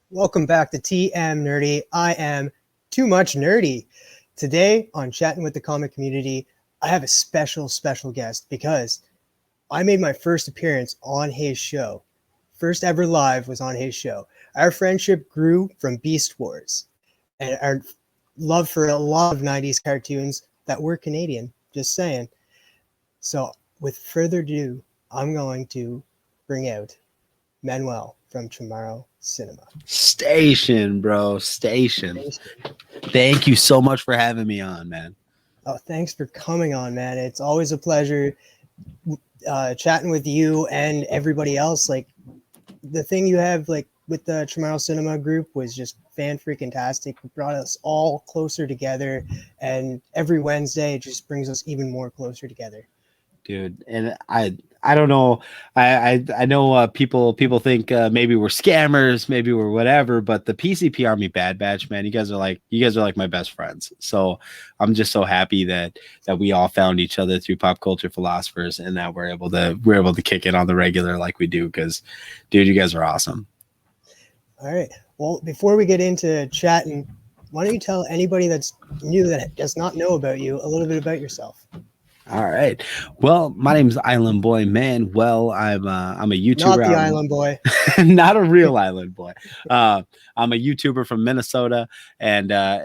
Welcome back to TM Nerdy. I am too much nerdy. Today on Chatting with the Comic Community, I have a special guest because I made my first appearance on his show. First ever live was on his show. Our friendship grew from Beast Wars and our love for a lot of 90s cartoons that were Canadian, just saying. So with further ado, I'm going to bring out Manuel from Chamorro Cinema. Station, bro. Station. Thank you so much for having me on, man. Oh, thanks for coming on, man. It's always a pleasure chatting with you and everybody else. Like, the thing you have, like, with the Chamorro Cinema group was just fan-freaking-tastic. It brought us all closer together, and every Wednesday it just brings us even more closer together. Dude, and I don't know. I know people think maybe we're scammers, maybe we're whatever, but the PCP Army Bad Batch, man, you guys are like my best friends. So I'm just so happy that we all found each other through pop culture philosophers, and that we're able to kick it on the regular like we do. Because, dude, you guys are awesome. All right. Well, before we get into chatting, why don't you tell anybody that's new that does not know about you a little bit about yourself? All right. Well, my name's Island Boy Manuel. I'm a YouTuber. Not the Island Boy. Not a real Island Boy. I'm a YouTuber from Minnesota, and I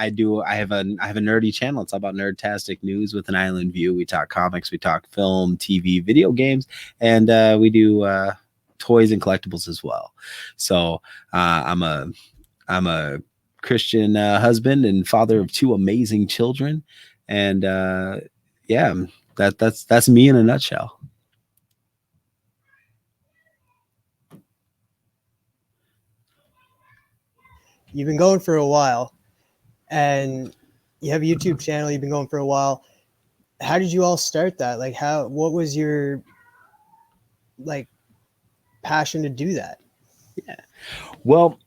have a nerdy channel. It's all about nerdtastic news with an island view. We talk comics, we talk film, TV, video games, and we do toys and collectibles as well. So I'm a Christian husband and father of two amazing children, and yeah, that's me in a nutshell. You've been going for a while, and you have a YouTube channel. You've been going for a while. How did you all start that? Like, what was your passion to do that? Yeah. Well,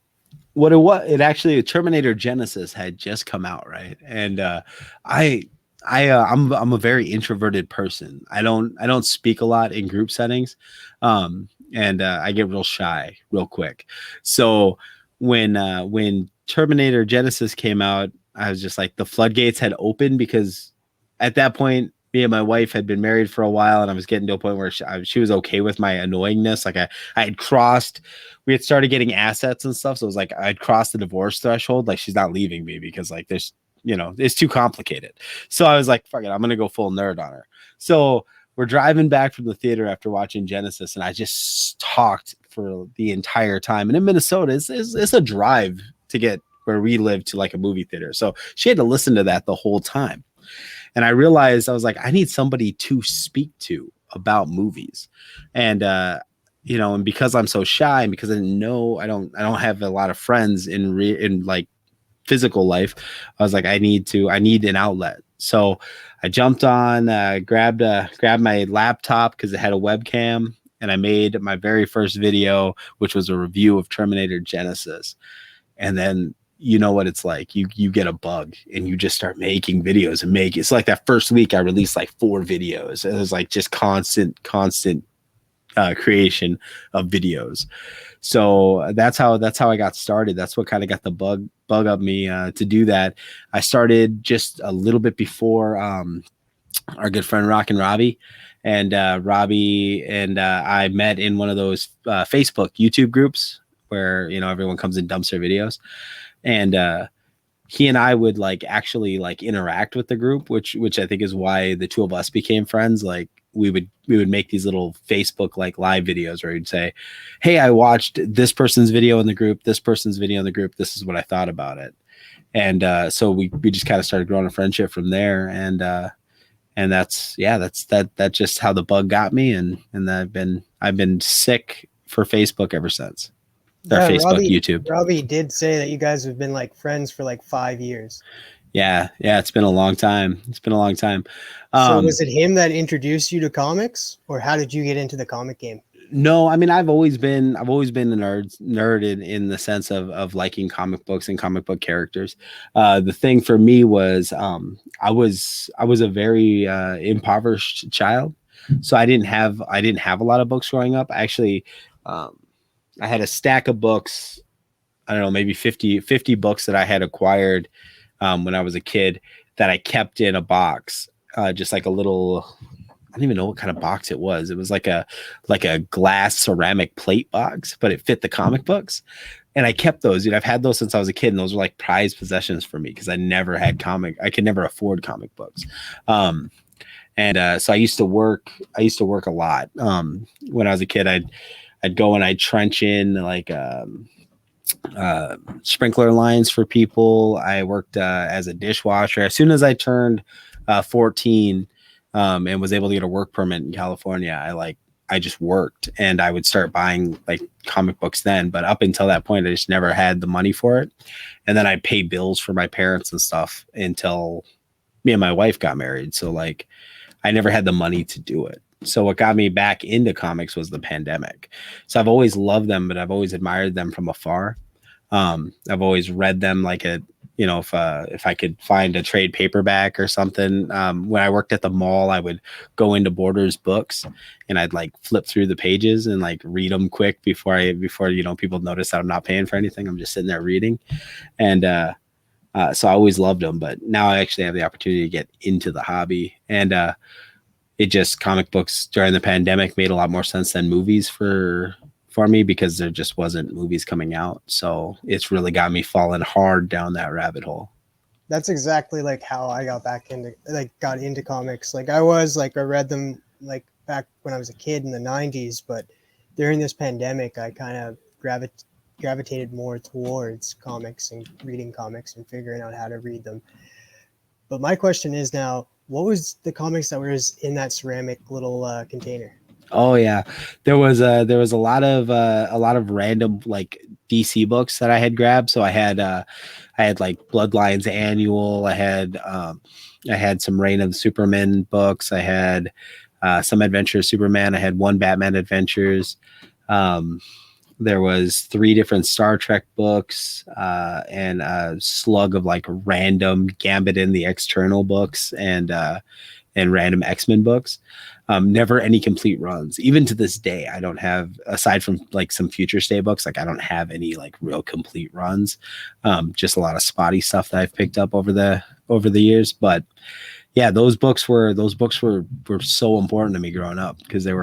it actually, Terminator Genesis had just come out, right? And I'm a very introverted person. I don't speak a lot in group settings, and I get real shy real quick. So when Terminator Genesis came out, I was just like, the floodgates had opened, because at that point, me and my wife had been married for a while, and I was getting to a point where she was okay with my annoyingness. Like we had started getting assets and stuff. So it was like, I'd crossed the divorce threshold. Like, she's not leaving me because, like, it's too complicated. So I was like, fuck it, I'm going to go full nerd on her. So we're driving back from the theater after watching Genesis, and I just talked for the entire time. And in Minnesota, it's a drive to get where we live to like a movie theater. So she had to listen to that the whole time. And I realized, I was like, I need somebody to speak to about movies. And, and because I'm so shy, and because I don't have a lot of friends in like physical life, I was like, I need an outlet. So I jumped on, grabbed my laptop because it had a webcam, and I made my very first video, which was a review of Terminator Genesis. And then, you know what it's like. You get a bug, and you just start making videos and it's like that first week I released like 4 videos. It was like just constant creation of videos. So that's how I got started. That's what kind of got the bug up me to do that. I started just a little bit before our good friend Rock and Robbie, and Robbie and I met in one of those Facebook YouTube groups where everyone comes and dumps their videos, and he and I would actually interact with the group, which I think is why the two of us became friends. Like, we would make these little Facebook live videos where we'd say, hey, I watched this person's video in the group, this person's video in the group, this is what I thought about it. And so we just kind of started growing a friendship from there. And that's just how the bug got me. And I've been sick for Facebook ever since. Facebook, YouTube. Robbie did say that you guys have been friends for 5 years. Yeah, it's been a long time. So was it him that introduced you to comics, or how did you get into the comic game? No, I mean, I've always been a nerd in the sense of liking comic books and comic book characters. The thing for me was I was a very impoverished child, so I didn't have a lot of books growing up. Actually, I had a stack of books I don't know, maybe 50 books that I had acquired when I was a kid that I kept in a box, just like a little, I don't even know what kind of box it was. It was like a glass ceramic plate box, but it fit the comic books. And I kept those. I've had those since I was a kid, and those were like prized possessions for me because I never had I could never afford comic books. So I used to work a lot. When I was a kid, I'd go and I'd trench in like sprinkler lines for people. I worked as a dishwasher. As soon as I turned 14 and was able to get a work permit in California, I just worked, and I would start buying like comic books then. But up until that point, I just never had the money for it. And then I'd pay bills for my parents and stuff until me and my wife got married. So like I never had the money to do it. So what got me back into comics was the pandemic. So I've always loved them, but I've always admired them from afar. I've always read them like if I could find a trade paperback or something. When I worked at the mall, I would go into Borders Books and I'd like flip through the pages and like read them quick before people notice that I'm not paying for anything. I'm just sitting there reading. And so I always loved them, but now I actually have the opportunity to get into the hobby. And comic books during the pandemic made a lot more sense than movies for me because there just wasn't movies coming out. So it's really got me falling hard down that rabbit hole. That's exactly like how I got into comics. Like I read them like back when I was a kid in the 90s, but during this pandemic, I kind of gravitated more towards comics and reading comics and figuring out how to read them. But my question is now, what was the comics that was in that ceramic little container? Oh yeah, there was a lot of random like DC books that I had grabbed. So I had like Bloodlines Annual. I had some Reign of the Superman books. I had some Adventures Superman. I had one Batman Adventures. There was 3 different Star Trek books and a slug of like random Gambit in the External books and random X-Men books. Never any complete runs. Even to this day, I don't have, aside from like some Future Stay books, like I don't have any like real complete runs. Just a lot of spotty stuff that I've picked up over the years. But yeah, those books were so important to me growing up because it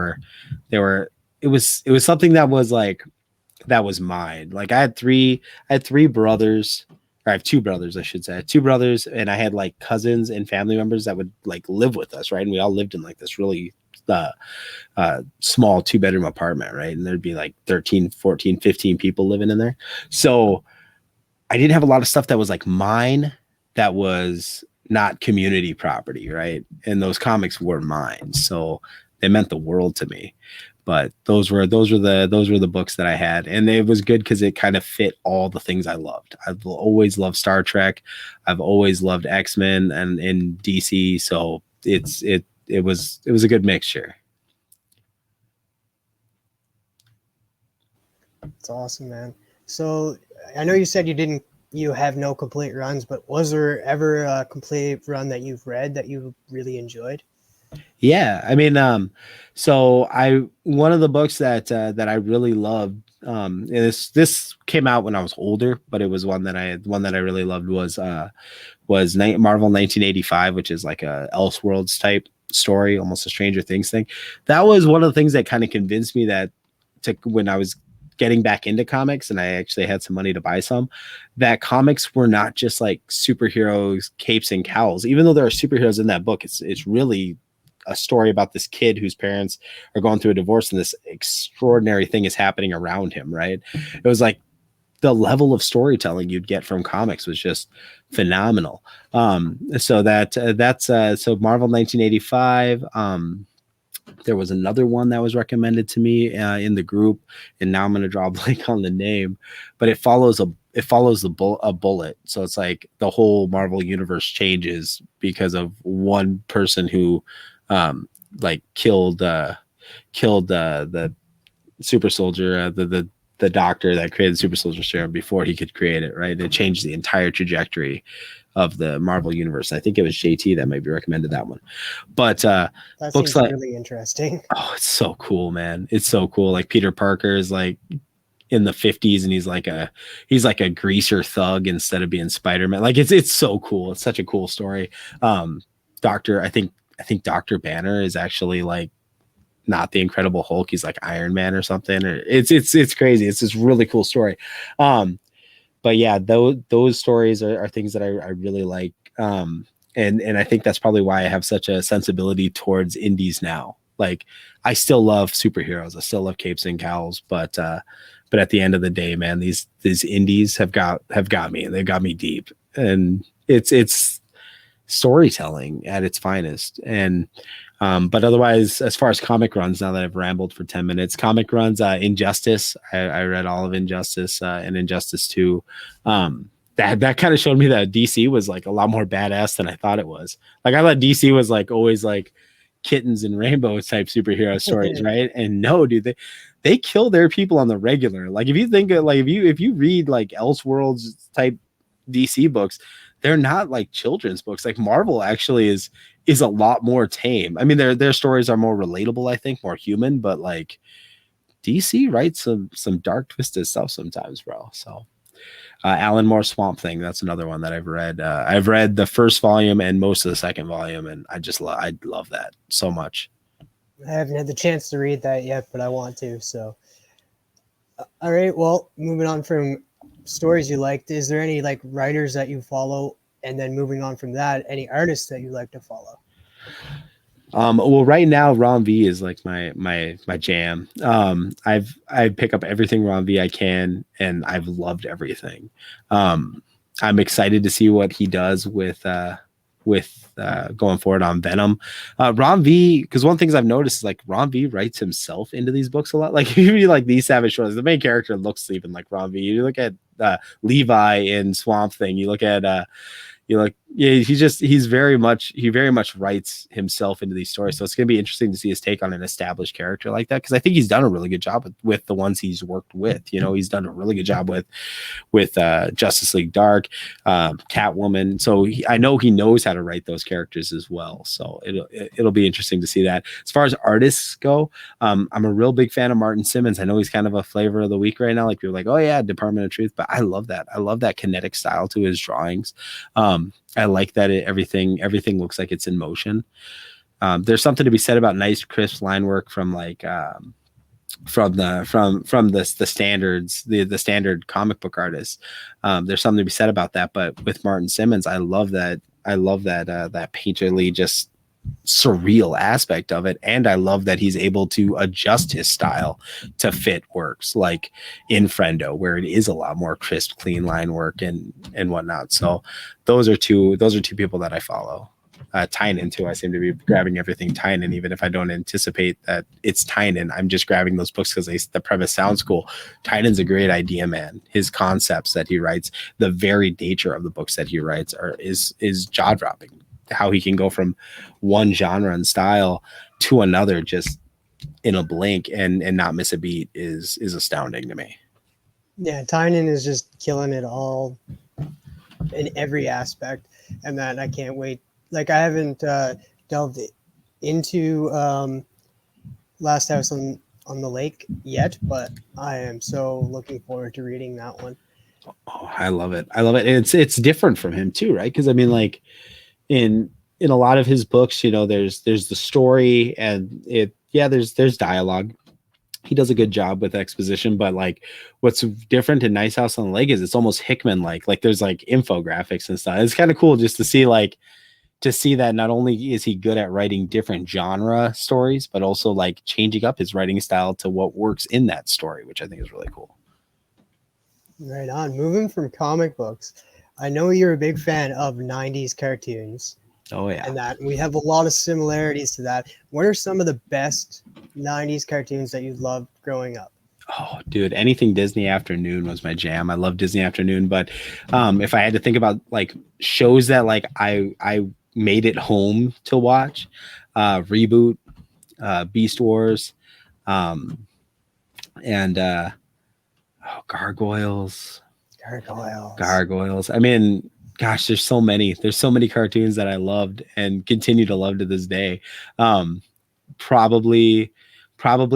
was something that was mine. Like I had three brothers. I have 2 brothers, I should say. I had 2 brothers, and I had like cousins and family members that would like live with us, right? And we all lived in like this really small 2-bedroom apartment, right? And there'd be like 13, 14, 15 people living in there. So I didn't have a lot of stuff that was like mine that was not community property, right? And those comics were mine. So they meant the world to me. But those were the books that I had, and it was good because it kind of fit all the things I loved. I've always loved Star Trek, I've always loved X-Men and in DC, so it was a good mixture. It's awesome, man. So I know you said you have no complete runs, but was there ever a complete run that you've read that you really enjoyed? Yeah, I mean, so one of the books that I really loved, and this came out when I was older, but it was one that I really loved was Marvel 1985, which is like a Elseworlds type story, almost a Stranger Things thing. That was one of the things that kind of convinced me when I was getting back into comics and I actually had some money to buy some, that comics were not just like superheroes, capes and cowls. Even though there are superheroes in that book, it's really a story about this kid whose parents are going through a divorce and this extraordinary thing is happening around him, right? It was like the level of storytelling you'd get from comics was just phenomenal. So Marvel 1985. There was another one that was recommended to me in the group, and now I'm going to draw a blank on the name, but it follows a bullet. So it's like the whole Marvel universe changes because of one person who killed the super soldier, the doctor that created the super soldier serum before he could create it, right? It changed the entire trajectory of the Marvel universe. I think it was JT that maybe recommended that one. But that books seems really interesting. Oh, it's so cool, man. It's so cool. Like Peter Parker is like in the 50s, and he's like a greaser thug instead of being Spider-Man. Like it's so cool. It's such a cool story. Doctor, I think Dr. Banner is actually like not the Incredible Hulk. He's like Iron Man or something. Or it's crazy. It's this really cool story. But yeah, those stories are things that I really like. And I think that's probably why I have such a sensibility towards indies now. Like I still love superheroes. I still love capes and cowls, but at the end of the day, man, these indies have got me, and they've got me deep. And it's storytelling at its finest. And but otherwise, as far as comic runs, now that I've rambled for 10 minutes, comic runs, Injustice, I read all of Injustice and Injustice 2. That kind of showed me that DC was like a lot more badass than I thought it was. Like I thought DC was like always like kittens and rainbows type superhero stories, right? And no, dude, they kill their people on the regular. Like if you think of, like if you read like Elseworlds type DC books, they're not like children's books. Like Marvel actually is a lot more tame. I mean, their stories are more relatable, I think, more human, but like DC writes some dark twisted stuff sometimes, bro. So Alan Moore Swamp Thing, that's another one that I've read. I've read the first volume and most of the second volume, and I love that so much. I haven't had the chance to read that yet, but I want to. So, all right. Well, moving on from stories you liked, is there any like writers that you follow? And then moving on from that, any artists that you like to follow? Well, right now Ron V is like my jam. I pick up everything Ron V I can, and I've loved everything. I'm excited to see what he does with going forward on Venom. Ron V, because one of the things I've noticed is like Ron V writes himself into these books a lot. Like if you read like These Savage Shores, the main character looks even like Ron V. You look at Levi in Swamp Thing. You look at yeah, he very much writes himself into these stories. So it's going to be interesting to see his take on an established character like that, because I think he's done a really good job with the ones he's worked with. You know, he's done a really good job with Justice League Dark, Catwoman. So I know he knows how to write those characters as well. So it'll be interesting to see that. As far as artists go, I'm a real big fan of Martin Simmons. I know he's kind of a flavor of the week right now. Like people are like, oh yeah, Department of Truth, but I love that. I love that kinetic style to his drawings. I like that everything looks like it's in motion. There's something to be said about nice, crisp line work from like from the standards, the standard comic book artists. There's something to be said about that. But with Martin Simmons, I love that that painterly, just surreal aspect of it, and I love that he's able to adjust his style to fit works like in Friendo, where it is a lot more crisp, clean line work and whatnot. So those are two people that I follow. Tynan too. I seem to be grabbing everything Tynan, even if I don't anticipate that it's Tynan. I'm just grabbing those books because the premise sounds cool. Tynan's a great idea, man. His concepts that he writes, the very nature of the books that he writes is jaw dropping. How he can go from one genre and style to another just in a blink and not miss a beat is astounding to me. Yeah, Tynan is just killing it all in every aspect, and that I can't wait. Like I haven't delved into Last House on the Lake yet, but I am so looking forward to reading that one. Oh, I love it. And it's different from him too, right? Because I mean, like in a lot of his books, you know, there's the story and there's dialogue. He does a good job with exposition, but like what's different in Nice House on the Lake is it's almost Hickman like there's like infographics and stuff. It's kind of cool just to see that not only is he good at writing different genre stories, but also like changing up his writing style to what works in that story, which I think is really cool. Right on. Moving from comic books, I know you're a big fan of 90s cartoons. Oh yeah. And that we have a lot of similarities to that. What are some of the best 90s cartoons that you loved growing up? Oh, dude, anything Disney Afternoon was my jam. I love Disney Afternoon, but if I had to think about like shows that like I made it home to watch, Reboot, Beast Wars, and Gargoyles. I mean, gosh, there's so many cartoons that I loved and continue to love to this day. Probably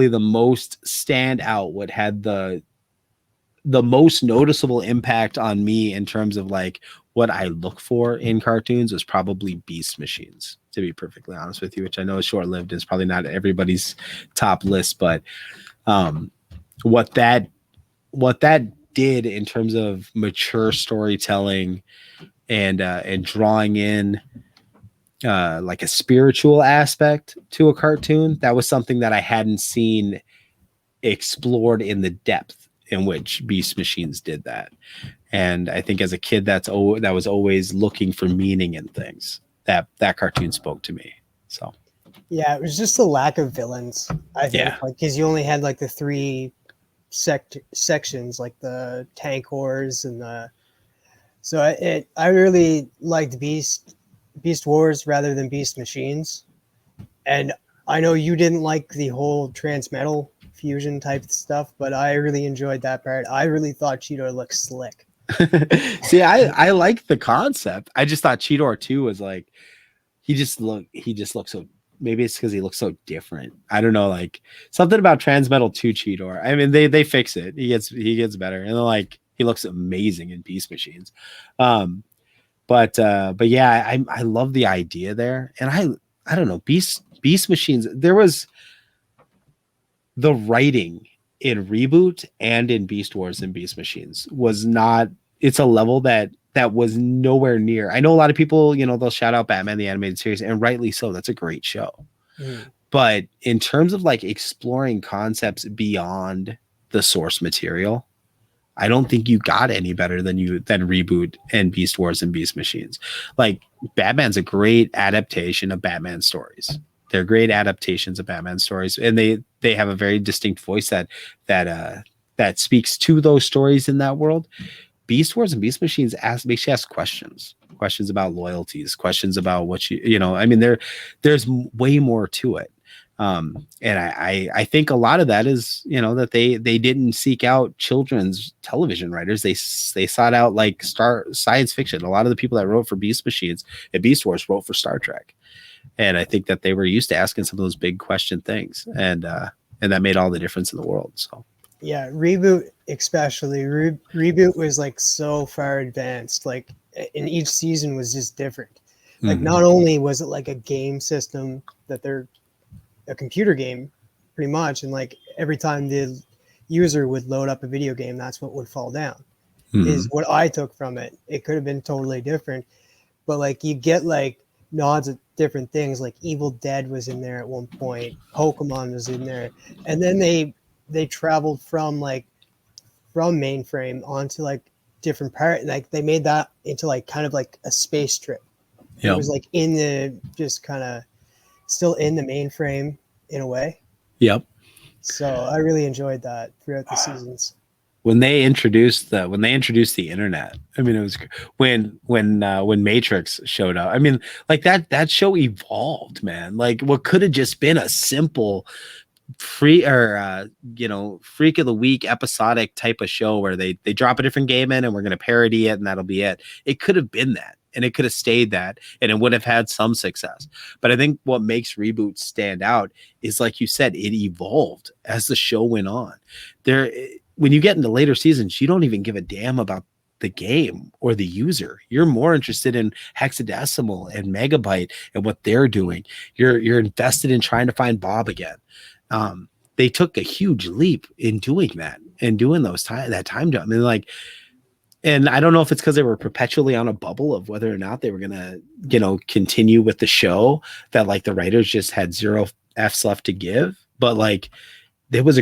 the most stand out, what had the the most noticeable impact on me in terms of like what I look for in cartoons was probably Beast Machines, to be perfectly honest with you, which I know is short lived. It's probably not everybody's top list, but what that did in terms of mature storytelling and drawing in like a spiritual aspect to a cartoon, that was something that I hadn't seen explored in the depth in which Beast Machines did that. And I think as a kid, that was always looking for meaning in things. That cartoon spoke to me. So Yeah, it was just the lack of villains, I think. Yeah. Like, because you only had like the three sections, like the tank wars and the. So I really liked Beast Wars rather than Beast Machines, and I know you didn't like the whole transmetal fusion type stuff, but I really enjoyed that part. I really thought Cheetor looked slick. See, I like the concept. I just thought Cheetor 2 was like, he just looked so, maybe it's because he looks so different. I don't know, like something about Transmetal 2 Cheetor. I mean, they fix it. He gets better. And like he looks amazing in Beast Machines. But yeah, I love the idea there. And I don't know, Beast Machines, there was the writing in Reboot and in Beast Wars and Beast Machines was not, it's a level that was nowhere near. I know a lot of people, you know, they'll shout out Batman the Animated Series, and rightly so. That's a great show. But in terms of like exploring concepts beyond the source material, I don't think you got any better than Reboot and Beast Wars and Beast Machines. Like Batman's a great adaptation of Batman stories. They're great adaptations of Batman stories, and they have a very distinct voice that speaks to those stories in that world. Beast Wars and Beast Machines makes you ask questions about loyalties, questions about what you know. I mean, there's way more to it. And I think a lot of that is, you know, that they didn't seek out children's television writers. They sought out like science fiction. A lot of the people that wrote for Beast Machines and Beast Wars wrote for Star Trek. And I think that they were used to asking some of those big question things. And that made all the difference in the world. So yeah, Reboot especially. Reboot was like so far advanced. Like, in each season was just different. Like, not only was it like a game system that they're a computer game pretty much, and like every time the user would load up a video game, that's what would fall down, is what I took from it. It could have been totally different, but like you get like nods at different things. Like Evil Dead was in there at one point, Pokemon was in there, and then they traveled from mainframe onto like different part, like they made that into like kind of like a space trip. It was like in the just kind of still in the mainframe in a way. Yep. So I really enjoyed that throughout the seasons. When they introduced the internet, I mean, it was when Matrix showed up. I mean, like that show evolved, man. Like what could have just been a simple freak of the week episodic type of show where they drop a different game in and we're going to parody it and that'll be it. It could have been that. And it could have stayed that, and it would have had some success. But I think what makes Reboot stand out is, like you said, it evolved as the show went on. When you get into later seasons, you don't even give a damn about the game or the user. You're more interested in Hexadecimal and Megabyte and what they're doing. You're invested in trying to find Bob again. They took a huge leap in doing that and doing that time jump. I mean, like. And I don't know if it's because they were perpetually on a bubble of whether or not they were going to, you know, continue with the show, that like the writers just had zero F's left to give. But like it was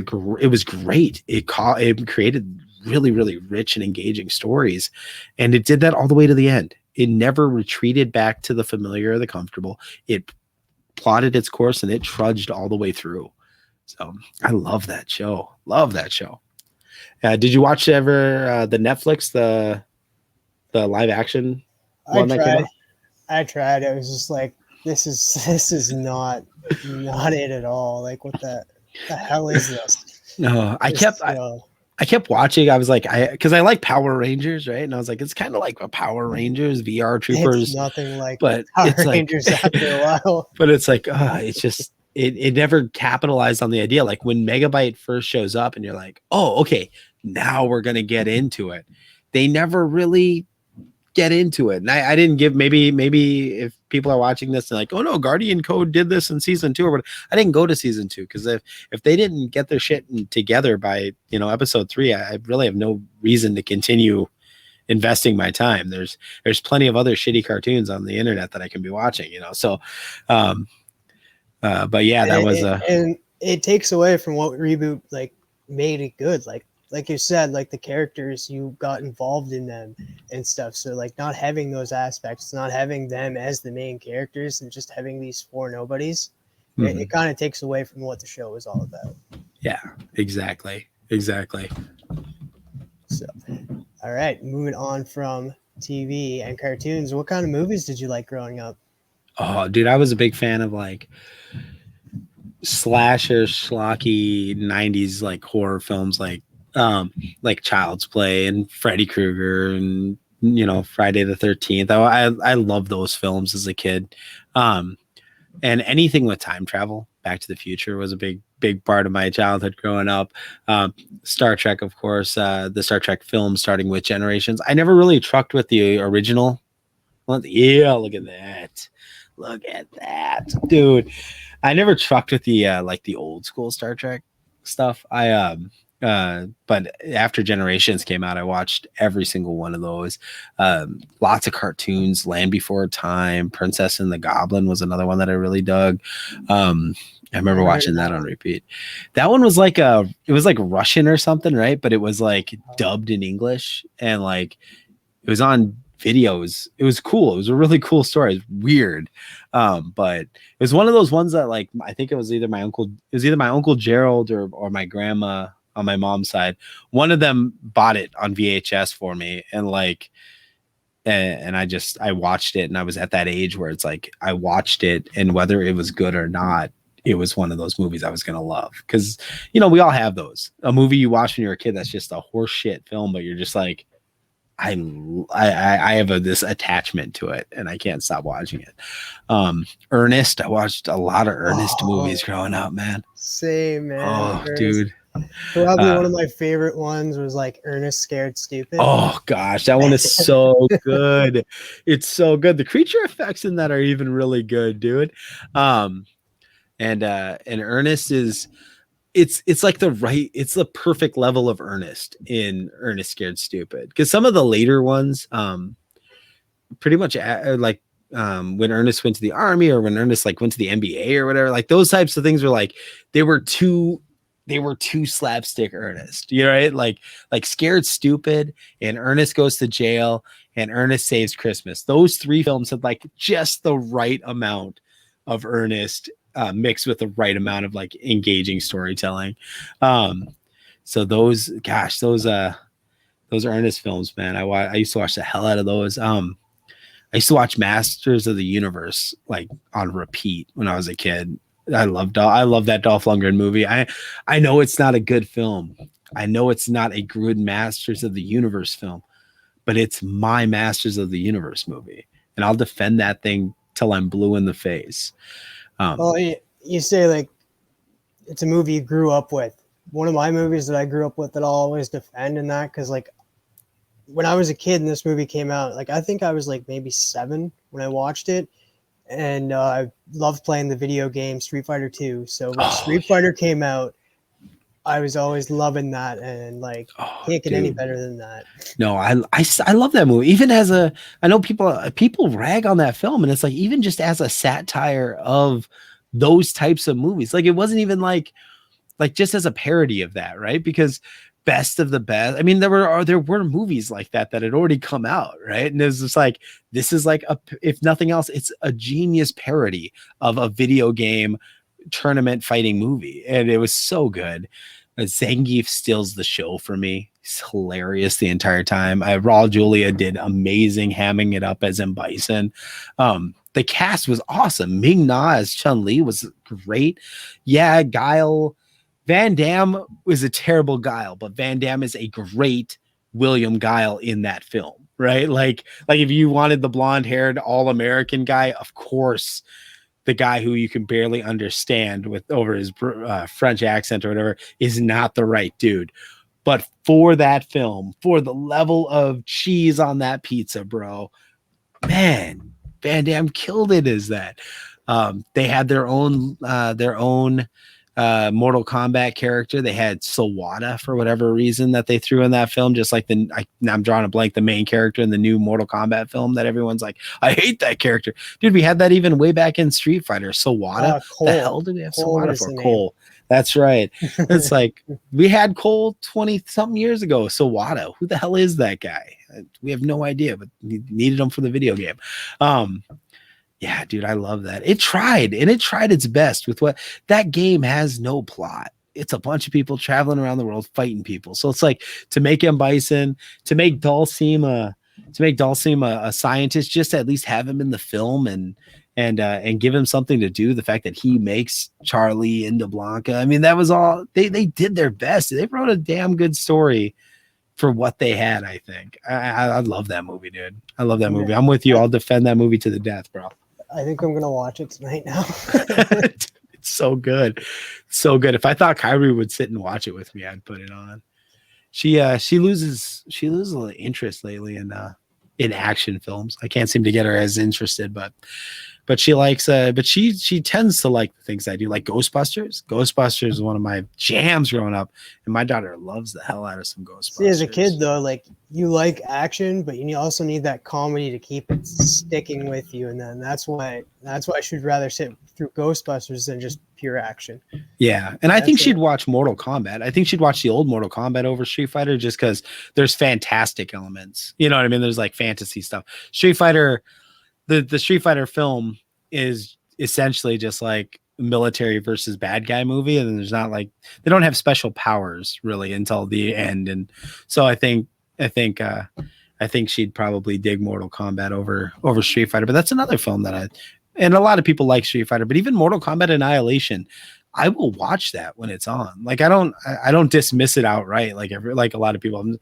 great. It created really, really rich and engaging stories. And it did that all the way to the end. It never retreated back to the familiar or the comfortable. It plotted its course and it trudged all the way through. So I love that show. Did you watch ever the Netflix, the live action one that came out? I tried. It was just like, this is not it at all. Like, what the hell is this? No, I kept watching. I was like, because I like Power Rangers, right? And I was like, it's kind of like a Power Rangers, VR Troopers. It's nothing like but Power it's Rangers like, after a while. But it's like, it's just. It never capitalized on the idea. Like when Megabyte first shows up and you're like, oh, okay, now we're going to get into it. They never really get into it. And I didn't give, maybe if people are watching this and like, oh no, Guardian Code did this in season 2 or what, I didn't go to season 2 because if they didn't get their shit together by, episode 3, I really have no reason to continue investing my time. There's plenty of other shitty cartoons on the internet that I can be watching, so but yeah, that was and it takes away from what reboot like made it good. Like you said, like the characters, you got involved in them and stuff. So like not having those aspects, not having them as the main characters and just having these 4 nobodies, it kind of takes away from what the show is all about. Yeah, exactly. So, all right, moving on from TV and cartoons, what kind of movies did you like growing up? Oh, dude, I was a big fan of like slasher, schlocky 90s like horror films like Child's Play and Freddy Krueger and Friday the 13th. I love those films as a kid. And anything with time travel, Back to the Future was a big part of my childhood growing up. Star Trek, of course, the Star Trek films starting with Generations. I never really trucked with the original. Yeah, look at that, dude. I never trucked with the like the old school Star Trek stuff. But after Generations came out, I watched every single one of those. Lots of cartoons. Land Before Time, Princess and the Goblin was another one that I really dug. I remember watching that on repeat. That one was like it was like Russian or something, right? But it was like dubbed in English and like it was on videos. It was cool. It was a really cool story. It was weird. But it was one of those ones that like I think it was either my uncle Gerald or my grandma on my mom's side. One of them bought it on VHS for me and like and I watched it and I was at that age where it's like I watched it and whether it was good or not, it was one of those movies I was gonna love. Because we all have those. A movie you watch when you're a kid that's just a horse shit film, but you're just like I have this attachment to it and I can't stop watching it. Ernest, I watched a lot of Ernest movies growing up, man. Same, man. Oh, Ernest. dude. Probably one of my favorite ones was like Ernest Scared Stupid. Oh gosh, that one is so good. It's so good. The creature effects in that are even really good, dude. And Ernest is it's like it's the perfect level of Ernest in Ernest Scared Stupid. Because some of the later ones, pretty much like when Ernest went to the army or when Ernest like went to the NBA or whatever, like those types of things were like they were too slapstick Ernest, right? Like Scared Stupid and Ernest Goes to Jail and Ernest Saves Christmas. Those 3 films had like just the right amount of Ernest mixed with the right amount of like engaging storytelling. So those Ernest films, man, I used to watch the hell out of those. I used to watch Masters of the Universe like on repeat when I was a kid. I love that Dolph Lundgren movie. I know it's not a good film. I know it's not a good Masters of the Universe film, but it's my Masters of the Universe movie, and I'll defend that thing till I'm blue in the face. Well, you say like it's a movie you grew up with. One of my movies that I grew up with that I'll always defend in that because like when I was a kid and this movie came out, like I think I was like maybe 7 when I watched it. And I loved playing the video game Street Fighter 2. So when Street Fighter came out, I was always loving that and like can't get any better than that. No, I love that movie. Even as I know people rag on that film, and it's like even just as a satire of those types of movies, like it wasn't even like just as a parody of that, right? Because best of the best. I mean, there were movies like that had already come out, right? And it was just like this is like if nothing else, it's a genius parody of a video game tournament fighting movie, and it was so good. Zangief steals the show for me. He's hilarious the entire time. Raul Julia did amazing hamming it up as M. Bison. The cast was awesome. Ming Na as Chun-Li was great. Yeah, Guile. Van Damme was a terrible Guile, but Van Damme is a great William Guile in that film, right? Like if you wanted the blonde-haired all-American guy, of course, the guy who you can barely understand with over his French accent or whatever is not the right dude. But for that film, for the level of cheese on that pizza, bro, man, Van Damme killed it as that. They had their own Mortal Kombat character. They had Sawada for whatever reason that they threw in that film, just like I'm drawing a blank, the main character in the new Mortal Kombat film that everyone's like, I hate that character. Dude, we had that even way back in Street Fighter. Sawada. The hell did we have Sawada for? Cole. That's right. It's like we had Cole 20 something years ago. Sawada. Who the hell is that guy? We have no idea, but we needed him for the video game. Yeah, dude, I love that. It tried its best with what that game has. No plot. It's a bunch of people traveling around the world fighting people. So it's like to make M. Bison, to make Dhalsim a scientist, just to at least have him in the film and give him something to do. The fact that he makes Charlie into Blanca. I mean, that was all they did their best. They wrote a damn good story for what they had. I think I love that movie, dude. I love that movie. I'm with you. I'll defend that movie to the death, bro. I think I'm gonna watch it tonight now. It's so good. So good. If I thought Kyrie would sit and watch it with me, I'd put it on. She loses a little interest lately in action films. I can't seem to get her as interested, but she likes but she tends to like the things I do, like Ghostbusters. Ghostbusters is one of my jams growing up, and my daughter loves the hell out of some Ghostbusters. See, as a kid though, like you like action, but you also need that comedy to keep it sticking with you, and then that's why I should rather sit through Ghostbusters than just pure action. Yeah, and I think she'd watch Mortal Kombat. I think she'd watch the old Mortal Kombat over Street Fighter, just because there's fantastic elements. You know what I mean? There's like fantasy stuff. Street Fighter. The Street Fighter film is essentially just like military versus bad guy movie, and there's not like they don't have special powers really until the end, and so I think she'd probably dig Mortal Kombat over Street Fighter. But that's another film and a lot of people like Street Fighter, but even Mortal Kombat Annihilation, I will watch that when it's on. Like I don't dismiss it outright like a lot of people.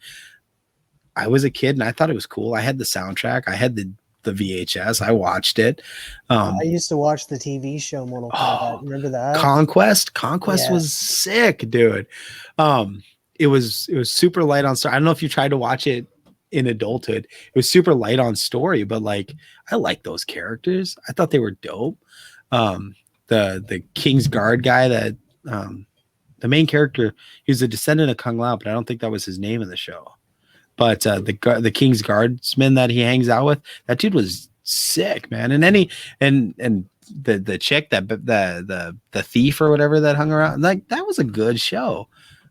I was a kid and I thought it was cool. I had the soundtrack. I had the VHS. I watched it. I used to watch the TV show Mortal Kombat. Remember that? Conquest was sick, dude. It was super light on story. I don't know if you tried to watch it in adulthood. It was super light on story, but like I like those characters. I thought they were dope. The King's Guard guy that the main character, he was a descendant of Kung Lao, but I don't think that was his name in the show. But the King's Guardsman that he hangs out with, that dude was sick, man. And the chick that the thief or whatever that hung around, like that was a good show.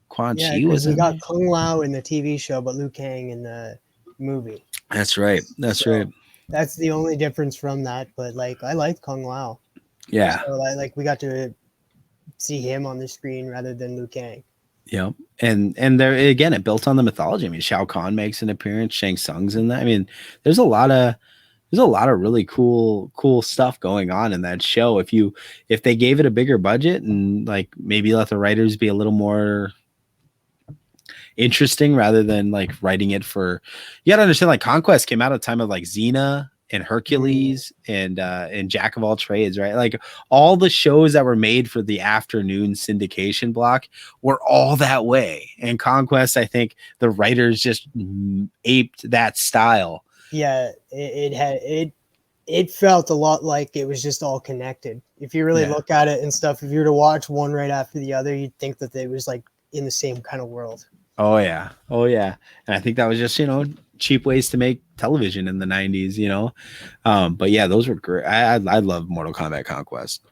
Quan Chi was. We got Kung Lao in the TV show, but Liu Kang in the movie. That's right. Right. That's the only difference from that. But like, I liked Kung Lao. Yeah. So we got to see him on the screen rather than Liu Kang. Yeah, and there again, it built on the mythology. I mean, Shao Kahn makes an appearance, Shang Tsung's in that. I mean, there's a lot of really cool stuff going on in that show. If they gave it a bigger budget and like maybe let the writers be a little more interesting rather than like writing it for, you gotta understand, like Conquest came out at a time of like Xena and Hercules and Jack of all trades, right? Like all the shows that were made for the afternoon syndication block were all that way. And Conquest, I think the writers just aped that style. Yeah, it felt a lot like it was just all connected. If you really look at it and stuff, if you were to watch one right after the other, you'd think that they was like in the same kind of world. Oh yeah. And I think that was just, cheap ways to make television in the 90s, but yeah, those were great. I love Mortal Kombat Conquest.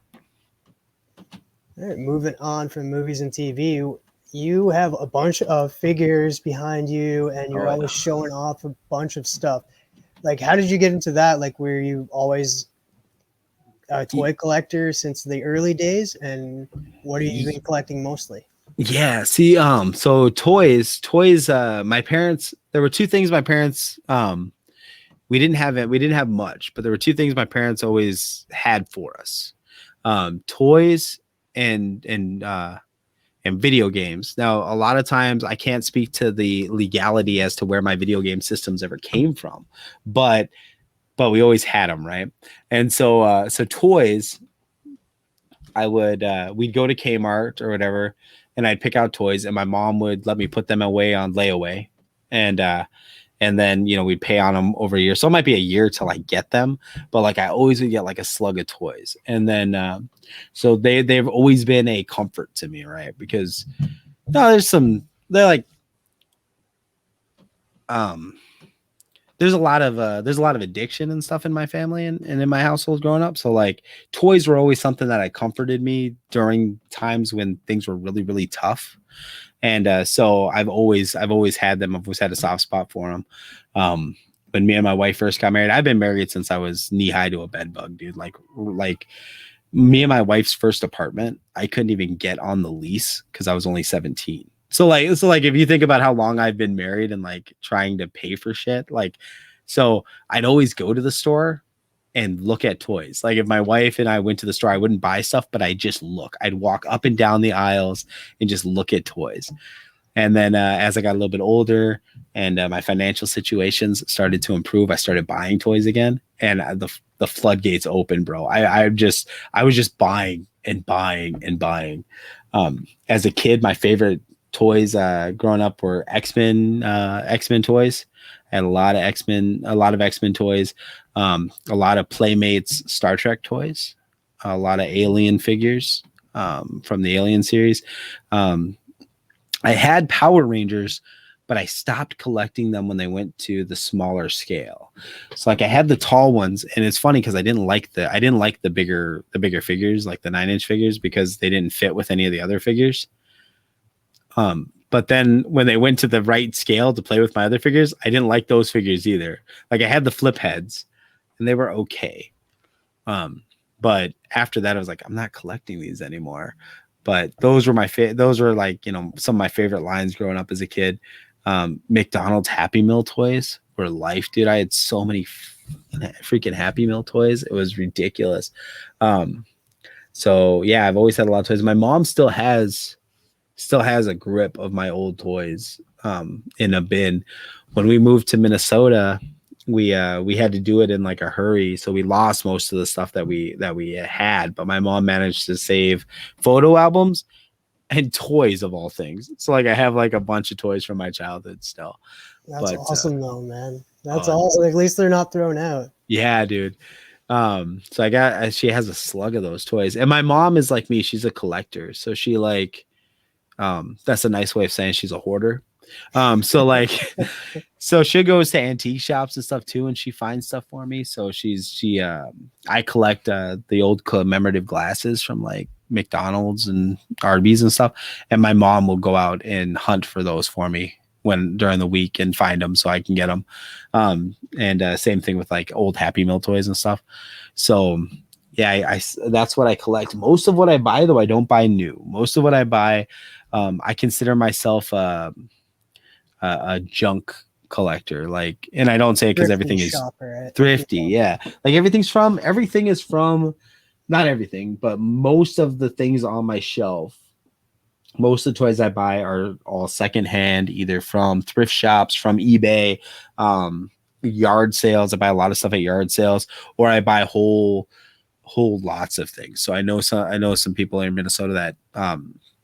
All right, moving on from movies and TV, you have a bunch of figures behind you and you're always showing off a bunch of stuff. Like, how did you get into that? Like, were you always a toy collector since the early days, and what have you been collecting mostly? Yeah, see, so toys, my parents, there were two things my parents, we didn't have much, but there were two things my parents always had for us. Toys and video games. Now, a lot of times I can't speak to the legality as to where my video game systems ever came from, but we always had them, right? And so toys, we'd go to Kmart or whatever, and I'd pick out toys, and my mom would let me put them away on layaway, and then we'd pay on them over a year. So it might be a year till I get them, but like I always would get like a slug of toys, and then so they've always been a comfort to me, right? Because no, they're like there's a lot of addiction and stuff in my family and in my household growing up. So like toys were always something that comforted me during times when things were really, really tough. And so I've always had them. I've always had a soft spot for them. When me and my wife first got married, I've been married since I was knee high to a bed bug, dude. Like me and my wife's first apartment, I couldn't even get on the lease because I was only 17. So like if you think about how long I've been married and like trying to pay for shit, like, so I'd always go to the store and look at toys. Like if my wife and I went to the store, I wouldn't buy stuff, but I'd just look. I'd walk up and down the aisles and just look at toys. And then as I got a little bit older and my financial situations started to improve, I started buying toys again, and the floodgates opened, bro. I was just buying and buying and buying. As a kid, my favorite toys growing up were X-Men toys. I had a lot of X-Men toys, a lot of Playmates Star Trek toys, a lot of Alien figures from the Alien series. I had Power Rangers, but I stopped collecting them when they went to the smaller scale. So like I had the tall ones, and it's funny because I didn't like the bigger figures, like the 9-inch figures, because they didn't fit with any of the other figures. But then when they went to the right scale to play with my other figures, I didn't like those figures either. Like I had the flip heads and they were okay. But after that, I was like, I'm not collecting these anymore. But those were those were like, some of my favorite lines growing up as a kid. McDonald's Happy Meal toys were life, dude. I had so many freaking Happy Meal toys. It was ridiculous. So yeah, I've always had a lot of toys. My mom still has a grip of my old toys in a bin. When we moved to Minnesota, we had to do it in like a hurry, so we lost most of the stuff that we had, but my mom managed to save photo albums and toys of all things. So like I have like a bunch of toys from my childhood still. That's awesome though, man. That's awesome. At least they're not thrown out. Yeah, dude. So she has a slug of those toys, and my mom is like me. She's a collector, so she like that's a nice way of saying she's a hoarder. So like so she goes to antique shops and stuff too, and she finds stuff for me. So I collect the old commemorative glasses from like McDonald's and Arby's and stuff, and my mom will go out and hunt for those for me during the week and find them so I can get them. And same thing with like old Happy Meal toys and stuff. So yeah, that's what I collect. Most of what I buy, though, I don't buy new. Most of what I buy, I consider myself a junk collector. Like, and I don't say it because everything is thrifty. Yeah, like everything is from, not everything, but most of the things on my shelf. Most of the toys I buy are all secondhand, either from thrift shops, from eBay, yard sales. I buy a lot of stuff at yard sales, or I buy whole lots of things. So I know some people in Minnesota that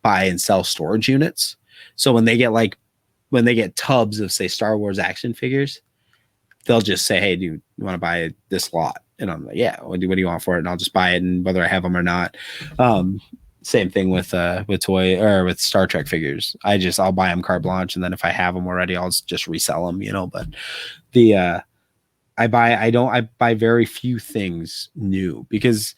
buy and sell storage units. So when they get tubs of, say, Star Wars action figures, they'll just say, "Hey, dude, you want to buy this lot?" And I'm like, "Yeah, what do you want for it?" And I'll just buy it, and whether I have them or not. Same thing with toy or with Star Trek figures. I'll buy them carte blanche, and then if I have them already, I'll just resell them, But I buy very few things new because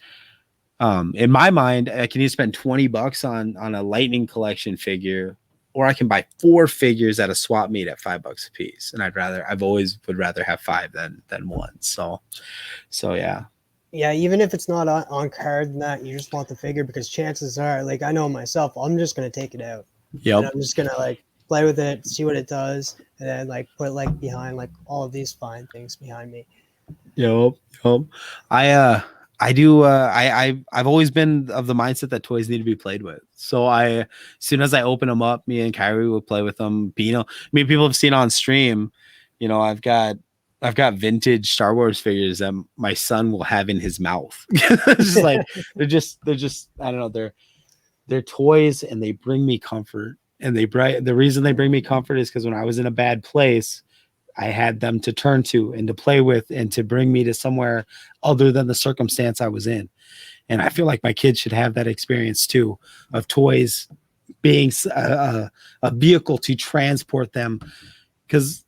in my mind, I can either spend $20 on a Lightning collection figure, or I can buy 4 figures at a swap meet at $5 a piece. And I've always would rather have 5 than 1. So yeah. Yeah, even if it's not on card and that, you just want the figure, because chances are, like I know myself, I'm just gonna take it out. Yep. And I'm just gonna like play with it, see what it does, and then like put like behind like all of these fine things behind me. Yep. I've always been of the mindset that toys need to be played with. So as soon as I open them up, me and Kyrie will play with them. People have seen on stream, I've got vintage Star Wars figures that my son will have in his mouth. It's just like they're just I don't know, they're toys and they bring me comfort. And the reason they bring me comfort is because when I was in a bad place, I had them to turn to and to play with and to bring me to somewhere other than the circumstance I was in. And I feel like my kids should have that experience too, of toys being a vehicle to transport them, because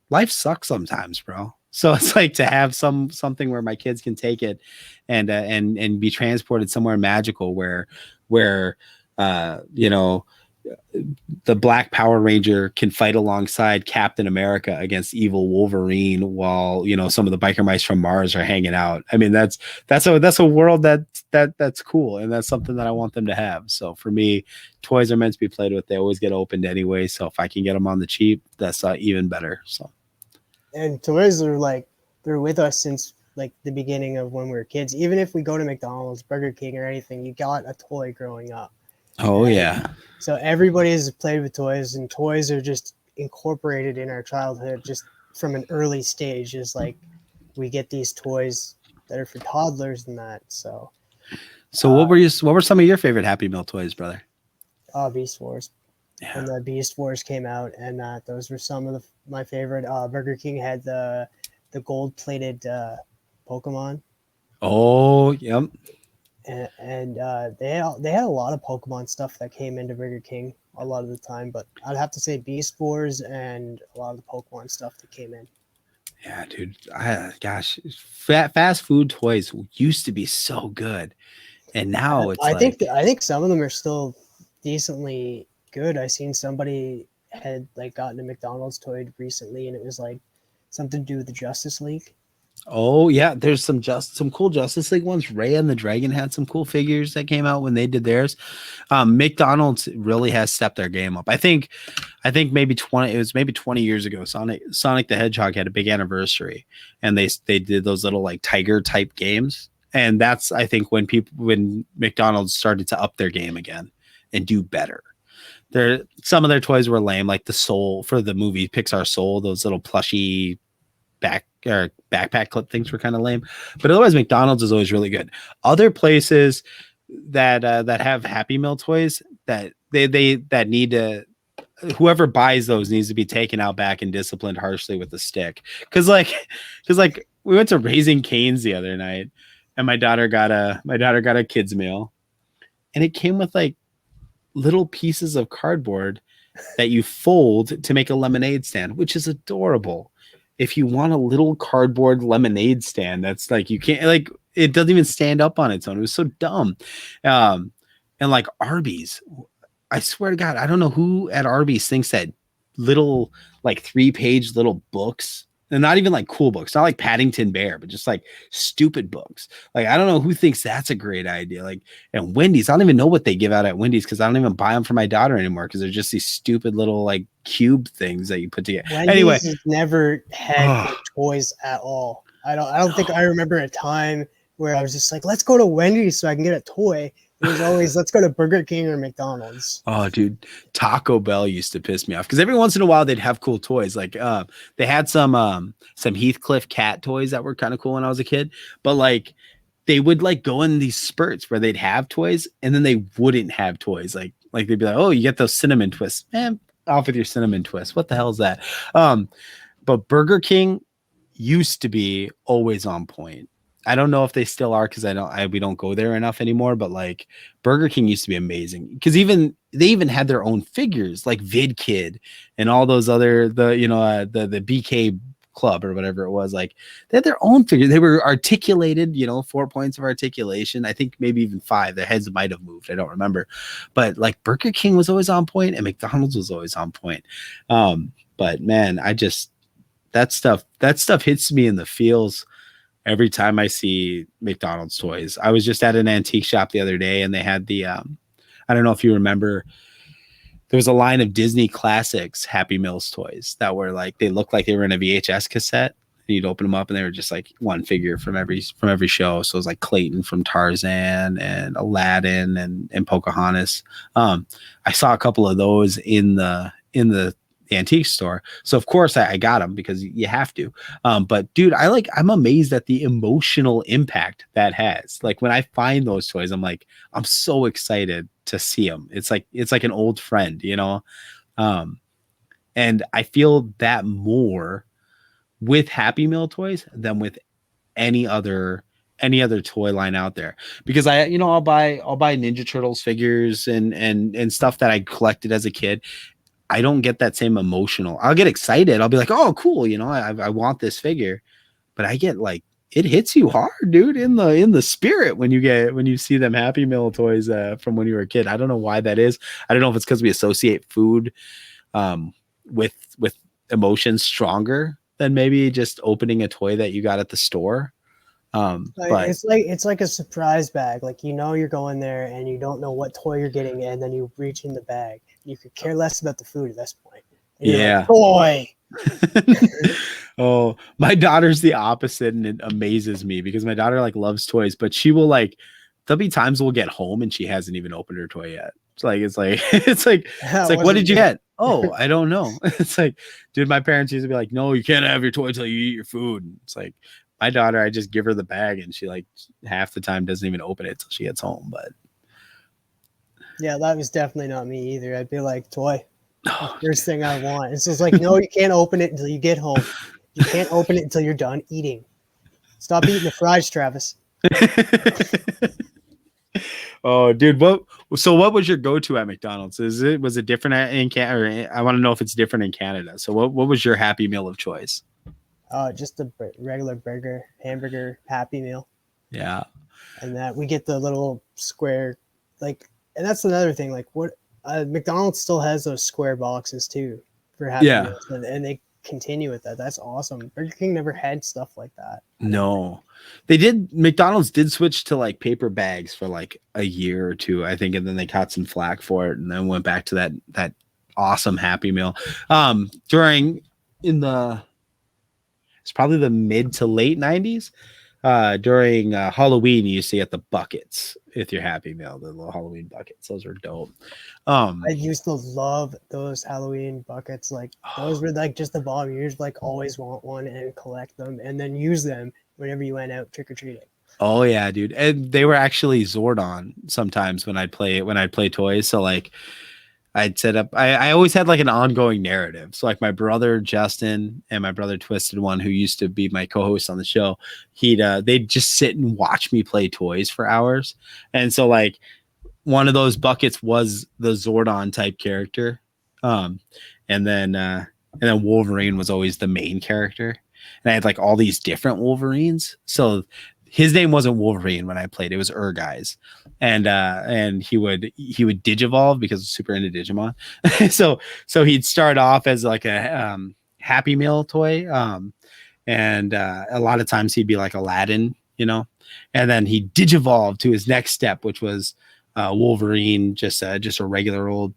life sucks sometimes, bro. So it's like to have something where my kids can take it and be transported somewhere magical where the Black Power Ranger can fight alongside Captain America against evil Wolverine while some of the biker mice from Mars are hanging out. I mean, that's a world that's cool, and that's something that I want them to have. So for me, toys are meant to be played with. They always get opened anyway, so if I can get them on the cheap, that's even better. So, and toys are they're with us since like the beginning of when we were kids. Even if we go to McDonald's, Burger King, or anything, you got a toy growing up. Oh, yeah. So everybody has played with toys, and toys are just incorporated in our childhood just from an early stage. Is like we get these toys that are for toddlers and that. So what were some of your favorite Happy Meal toys, brother? Beast Wars. Yeah. When the Beast Wars came out, and those were some of my favorite. Burger King had the gold-plated Pokemon. Oh, yep. And they had a lot of Pokemon stuff that came into Burger King a lot of the time, but I'd have to say Beast Wars and a lot of the Pokemon stuff that came in. Yeah, dude. Gosh, fast food toys used to be so good, and now it's I think some of them are still decently good. I seen somebody had gotten a McDonald's toy recently, and it was something to do with the Justice League. Oh yeah, there's some cool Justice League ones. Ray and the Dragon had some cool figures that came out when they did theirs. McDonald's really has stepped their game up. I think maybe 20 years ago, Sonic the Hedgehog had a big anniversary, and they did those little tiger type games. And that's, I think, when McDonald's started to up their game again and do better. Some of their toys were lame, like the Soul for the movie Pixar Soul, those little plushy backpack clip things were kind of lame, but otherwise McDonald's is always really good. Other places that have Happy Meal toys that that need to, whoever buys those needs to be taken out back and disciplined harshly with a stick. Cause we went to Raising Cane's the other night, and my daughter got a kids meal, and it came with little pieces of cardboard that you fold to make a lemonade stand, which is adorable. If you want a little cardboard lemonade stand, that's you can't, it doesn't even stand up on its own. It was so dumb. And Arby's, I swear to God, I don't know who at Arby's thinks that little 3-page little books, and not even cool books, not like Paddington Bear, but just stupid books. I don't know who thinks that's a great idea. And Wendy's, I don't even know what they give out at Wendy's, because I don't even buy them for my daughter anymore, because they're just these stupid little cube things that you put together. Wendy's anyway, has never had good toys at all. I don't think I remember a time where I was just let's go to Wendy's so I can get a toy. It was always, let's go to Burger King or McDonald's. Oh, dude, Taco Bell used to piss me off, because every once in a while they'd have cool toys. They had some Heathcliff cat toys that were kind of cool when I was a kid, but they would go in these spurts where they'd have toys and then they wouldn't have toys. They'd be like, oh, you get those cinnamon twists, man, off with your cinnamon twist. What the hell is that? But Burger King used to be always on point. I don't know if they still are, because we don't go there enough anymore. But Burger King used to be amazing, because they even had their own figures, like Vid Kid and all those other the BK Club or whatever it was. They had their own figures. They were articulated, 4 points of articulation. I think maybe even 5. Their heads might have moved. I don't remember. But Burger King was always on point, and McDonald's was always on point. But man, that stuff hits me in the feels every time I see McDonald's toys. I was just at an antique shop the other day, and they had the I don't know if you remember, there was a line of Disney classics Happy Meals toys that were they looked like they were in a VHS cassette. And you'd open them up, and they were just one figure from every show. So it was Clayton from Tarzan and Aladdin and Pocahontas. I saw a couple of those in the the antique store. So of course I got them because you have to. But dude, I'm amazed at the emotional impact that has. Like when I find those toys, I'm so excited to see them. It's like an old friend, you know? And I feel that more with Happy Meal toys than with any other toy line out there, because I'll buy Ninja Turtles figures and stuff that I collected as a kid. I don't get that same emotional. I'll get excited. I'll be like, oh, cool. I want this figure, but I get like, it hits you hard, dude, in the spirit when you see them Happy Meal toys from when you were a kid. I don't know why that is. I don't know if it's because we associate food with emotions stronger than maybe just opening a toy that you got at the store. But it's like a surprise bag. Like, you're going there and you don't know what toy you're getting, and then you reach in the bag. You could care less about the food at this point. And yeah, toy. Oh, my daughter's the opposite, and it amazes me because my daughter loves toys, but she will there'll be times we'll get home and she hasn't even opened her toy yet. It's like what did you get? Oh, I don't know. It's like, dude, my parents used to be like, no, you can't have your toy till you eat your food. It's like, my daughter, I just give her the bag and she half the time doesn't even open it till she gets home. But yeah, that was definitely not me either. I'd be like, toy. First thing I want. It's just like, no, you can't open it until you get home. You can't open it until you're done eating. Stop eating the fries, Travis. Oh, dude, what was your go-to at McDonald's? Was it different in Canada? I want to know if it's different in Canada. So what was your Happy Meal of choice? Just a regular burger, hamburger, Happy Meal. Yeah. And that we get the little square, and that's another thing. McDonald's still has those square boxes too for Happy Meals, and they continue with that. That's awesome. Burger King never had stuff like that. No, they did. McDonald's did switch to paper bags for a year or two, I think, and then they caught some flack for it, and then went back to that awesome Happy Meal. It's probably the mid to late 90s. During Halloween, you see at the buckets with your Happy Meal, the little Halloween buckets. Those are dope. I used to love those Halloween buckets. Those were just the bomb. You just always want one and collect them and then use them whenever you went out trick-or-treating. Oh yeah, dude. And they were actually Zordon sometimes when I'd play toys. So I'd set up, I always had an ongoing narrative. So my brother Justin and my brother Twisted One, who used to be my co-host on the show, they'd just sit and watch me play toys for hours. And so one of those buckets was the Zordon type character. And then Wolverine was always the main character. And I had all these different Wolverines. So his name wasn't Wolverine when I played. It was Urguys. And he would digivolve because I was super into Digimon. so he'd start off as a Happy Meal toy. And a lot of times he'd be like Aladdin, and then he digivolved to his next step, which was Wolverine, just a regular old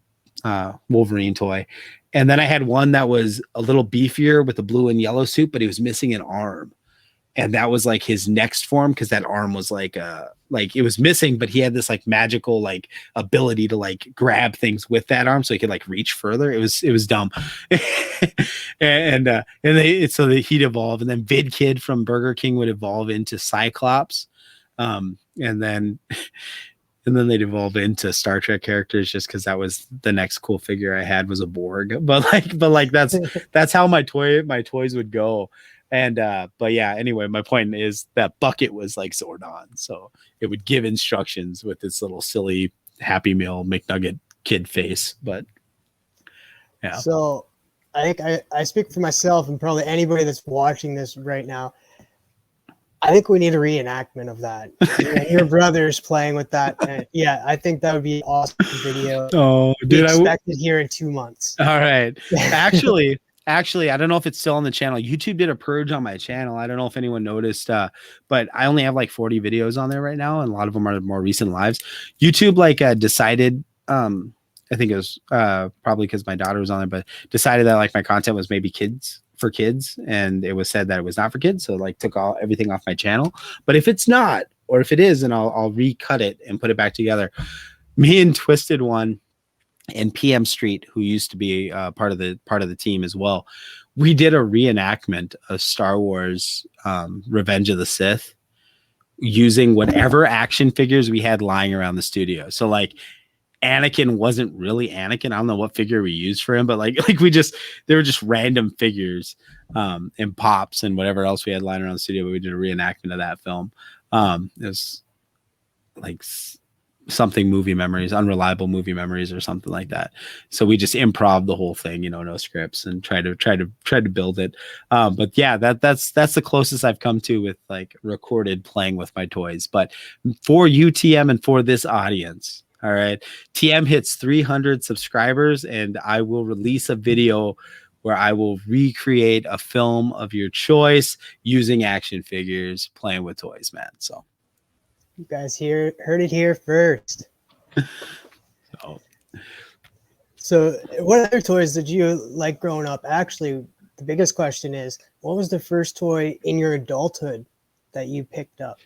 Wolverine toy. And then I had one that was a little beefier with a blue and yellow suit, but he was missing an arm. And that was his next form, because that arm was it was missing, but he had this magical ability to grab things with that arm, so he could reach further. It was dumb. So he'd evolve, and then Vid Kid from Burger King would evolve into Cyclops, and then they'd evolve into Star Trek characters, just because that was the next cool figure I had was a Borg. But that's how my toys would go. And but yeah, anyway, my point is that bucket was like Zordon, so it would give instructions with this little silly Happy Meal McNugget kid face. But yeah, so I think I speak for myself and probably anybody that's watching this right now. I think we need a reenactment of that. Your brother's playing with that. And yeah, I think that would be an awesome video. Oh, dude, expect it here in 2 months. All right, Actually, I don't know if it's still on the channel. YouTube did a purge on my channel. I don't know if anyone noticed, but I only have 40 videos on there right now, and a lot of them are more recent lives. YouTube decided, I think it was probably because my daughter was on there, but decided that my content was maybe for kids, and it was said that it was not for kids, so took everything off my channel. But if it's not, or if it is, then I'll recut it and put it back together. Me and Twisted One and PM Street, who used to be part of the team as well. We did a reenactment of Star Wars Revenge of the Sith using whatever action figures we had lying around the studio. So like Anakin wasn't really Anakin. I don't know what figure we used for him, but like they were just random figures and pops and whatever else we had lying around the studio. But we did a reenactment of that film. It was like something movie memories, unreliable movie memories, or something like that. So we just improv the whole thing, no scripts, and try to build it. But yeah, that's the closest I've come to with like recorded playing with my toys. But for UTM and for this audience, all right, TM hits 300 subscribers, and I will release a video where I will recreate a film of your choice using action figures, playing with toys, man. So you guys heard it here first. So what other toys did you like growing up? Actually, the biggest question is, what was the first toy in your adulthood that you picked up?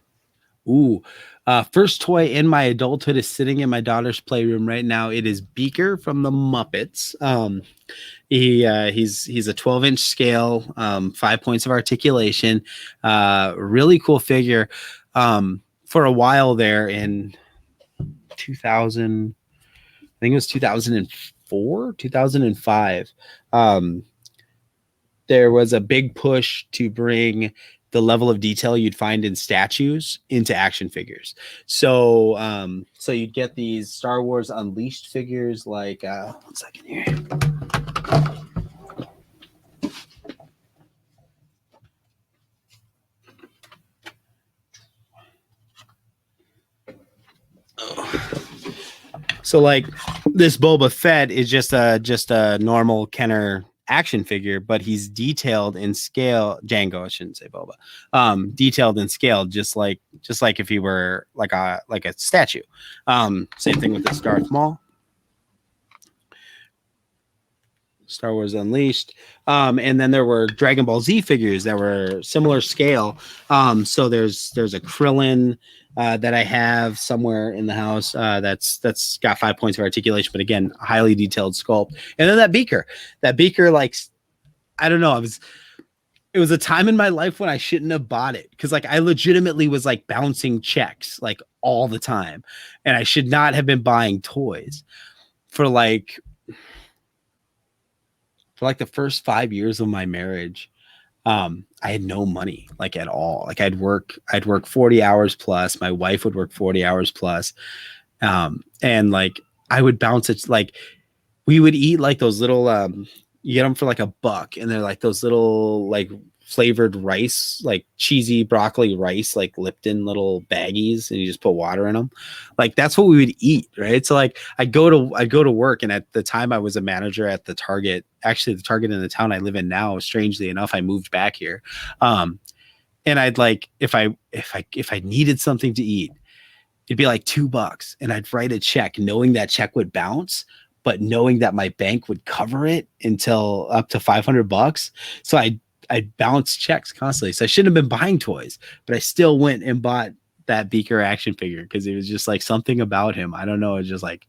First toy in my adulthood is sitting in my daughter's playroom right now. It is Beaker from the Muppets. He's a 12-inch scale, 5 points of articulation, really cool figure. For a while there in 2000, I think it was 2004, 2005, there was a big push to bring the level of detail you'd find in statues into action figures. So you'd get these Star Wars Unleashed figures like, 1 second here. So like this Boba Fett is just a normal Kenner action figure, but he's detailed in scale. Django, I shouldn't say Boba. Detailed in scale, just like if he were like a statue. Same thing with this Darth Maul. Star Wars Unleashed. And then there were Dragon Ball Z figures that were similar scale. So there's a Krillin that I have somewhere in the house that's got 5 points of articulation, but again, highly detailed sculpt. And then that Beaker, like, I don't know, it was a time in my life when I shouldn't have bought it, because like I legitimately was like bouncing checks like all the time, and I should not have been buying toys for like the first 5 years of my marriage. I had no money, like at all. Like I'd work 40 hours plus. My wife would work 40 hours plus. And like I would bounce it. Like we would eat like those little, you get them for like $1, and they're like those little like flavored rice, like cheesy broccoli rice, like Lipton little baggies, and you just put water in them. Like that's what we would eat, right? So like I'd go to work, and at the time I was a manager at the Target, actually the Target in the town I live in now. Strangely enough, I moved back here, and I'd like if I needed something to eat, it'd be like $2, and I'd write a check, knowing that check would bounce, but knowing that my bank would cover it until up to $500. So I'd bounce checks constantly. So I shouldn't have been buying toys, but I still went and bought that Beaker action figure because it was just like something about him. I don't know. It's just like,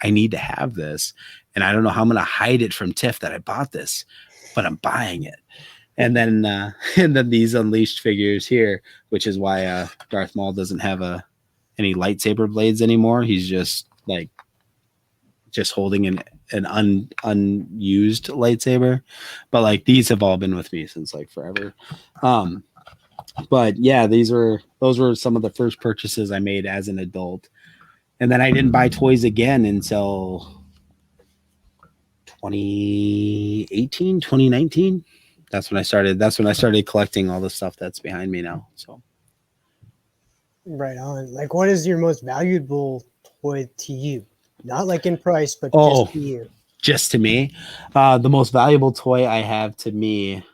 I need to have this. And I don't know how I'm going to hide it from Tiff that I bought this, but I'm buying it. And then these Unleashed figures here, which is why Darth Maul doesn't have any lightsaber blades anymore. He's just holding an unused lightsaber. But like these have all been with me since like forever. But yeah, those were some of the first purchases I made as an adult. And then I didn't buy toys again until 2018, 2019. That's when I started collecting all the stuff that's behind me now. So right on. Like, what is your most valuable toy to you? Not like in price, but just to you. Just to me. The most valuable toy I have to me.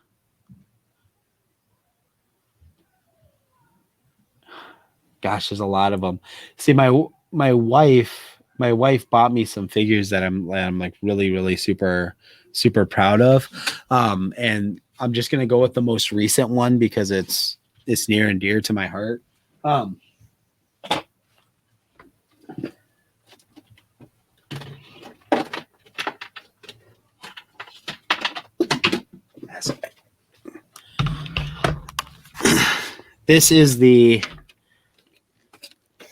Gosh, there's a lot of them. See, my wife bought me some figures that I'm like really, really super, super proud of. And I'm just gonna go with the most recent one because it's near and dear to my heart. This is the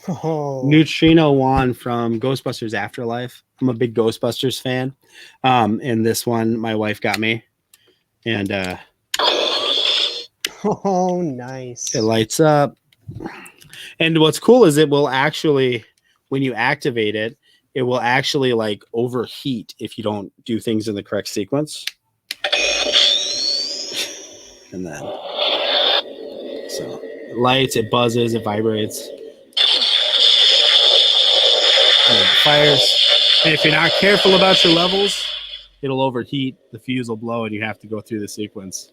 Oh, neutrino wand from Ghostbusters Afterlife. I'm a big Ghostbusters fan. And this one my wife got me. And oh, nice. it lights up. And what's cool is it will actually, when you activate it, it will actually like overheat if you don't do things in the correct sequence. And then so it lights, it buzzes, it vibrates. And it fires. And if you're not careful about your levels, it'll overheat, the fuse will blow, and you have to go through the sequence.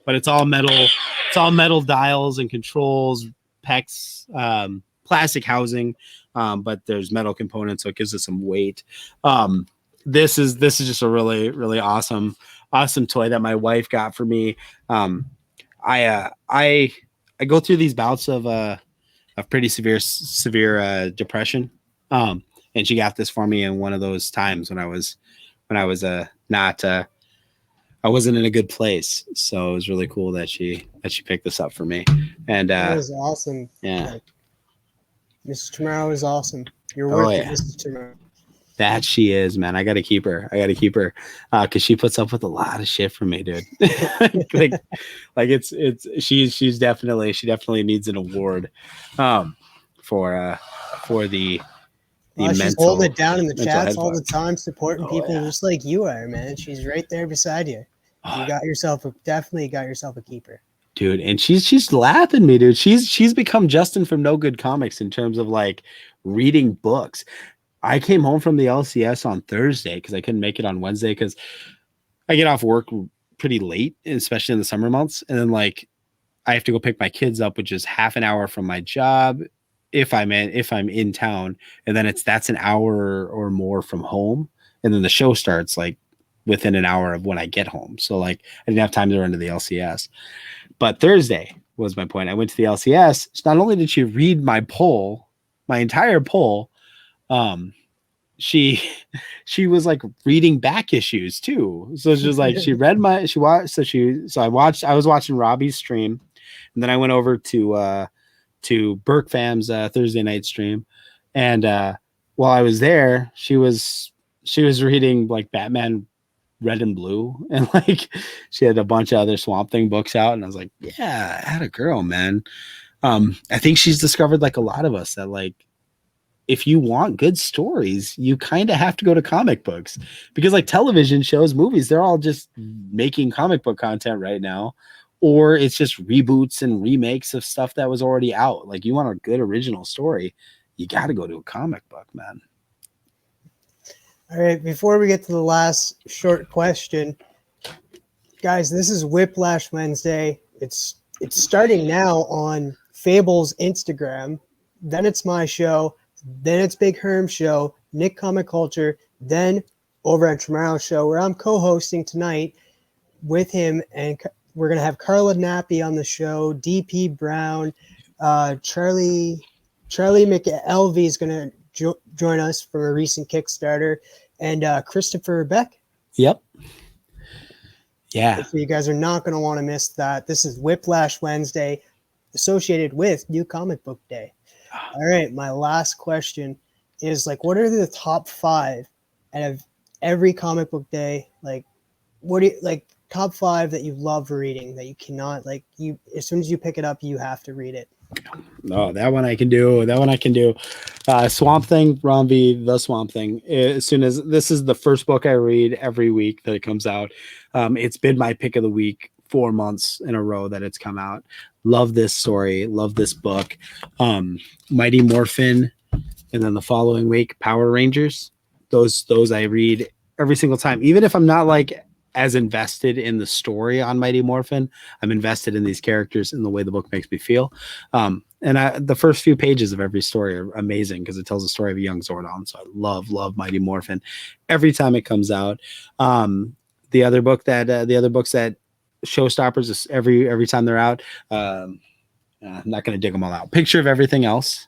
But it's all metal. It's all metal dials and controls, PEX, plastic housing, but there's metal components, so it gives it some weight. This is just a really, really awesome toy that my wife got for me. I go through these bouts of pretty severe depression. And she got this for me in one of those times when I was not I wasn't in a good place. So it was really cool that she picked this up for me. And That was awesome. yeah. Mrs. Chamorro is awesome. You're worth it, Mrs. Chamorro. That she is, man. I gotta keep her. Because she puts up with a lot of shit from me, dude. She definitely needs an award for the she's holding it down in the chats all the headbutt. time, supporting people just like you are, man. She's right there beside you. You definitely got yourself a keeper, dude. And she's laughing me, dude. She's become Justin from No Good Comics in terms of like reading books. I came home from the LCS on Thursday because I couldn't make it on Wednesday because I get off work pretty late, especially in the summer months, and then like I have to go pick my kids up, which is half an hour from my job if I'm in town, and then that's an hour or more from home, and then the show starts like within an hour of when I get home. So like I didn't have time to run to the LCS. But Thursday was my point. I went to the LCS. So not only did she read my entire poll, she was like reading back issues too. So she was like, I was watching Robbie's stream, and then I went over to Burke Fam's Thursday night stream, and while I was there, she was reading like Batman Red and Blue, and like she had a bunch of other Swamp Thing books out, and I was like, yeah, I had a girl, man. I think she's discovered, like a lot of us, that like if you want good stories, you kind of have to go to comic books, because like television shows, movies, they're all just making comic book content right now, or it's just reboots and remakes of stuff that was already out. Like you want a good original story, you got to go to a comic book, man. All right, before we get to the last short question, guys, this is Whiplash Wednesday. It's starting now on Fable's Instagram. Then it's my show. Then it's Big Herm's show, Nick Comic Culture. Then over at Chamorro's show, where I'm co-hosting tonight with him, and we're gonna have Carla Nappi on the show. DP Brown, Charlie McElvey is gonna join us for a recent Kickstarter. And Christopher Beck. Yep. Yeah. So you guys are not going to want to miss that. This is Whiplash Wednesday, associated with New Comic Book Day. All right, my last question is like, what are the top 5 out of every comic book day? Like, what do you like? Top 5 that you love reading that you cannot like. You as soon as you pick it up, you have to read it. No, that one I can do. Swamp Thing, Romby, The Swamp Thing. As soon as this is the first book I read every week that it comes out. It's been my pick of the week 4 months in a row that it's come out. Love this story. Love this book. Mighty Morphin, and then the following week, Power Rangers. Those I read every single time, even if I'm not like as invested in the story on Mighty Morphin. I'm invested in these characters and the way the book makes me feel. And the first few pages of every story are amazing because it tells the story of a young Zordon. So I love Mighty Morphin every time it comes out. The other books that Showstoppers is every time they're out. I'm not going to dig them all out. Picture of Everything Else.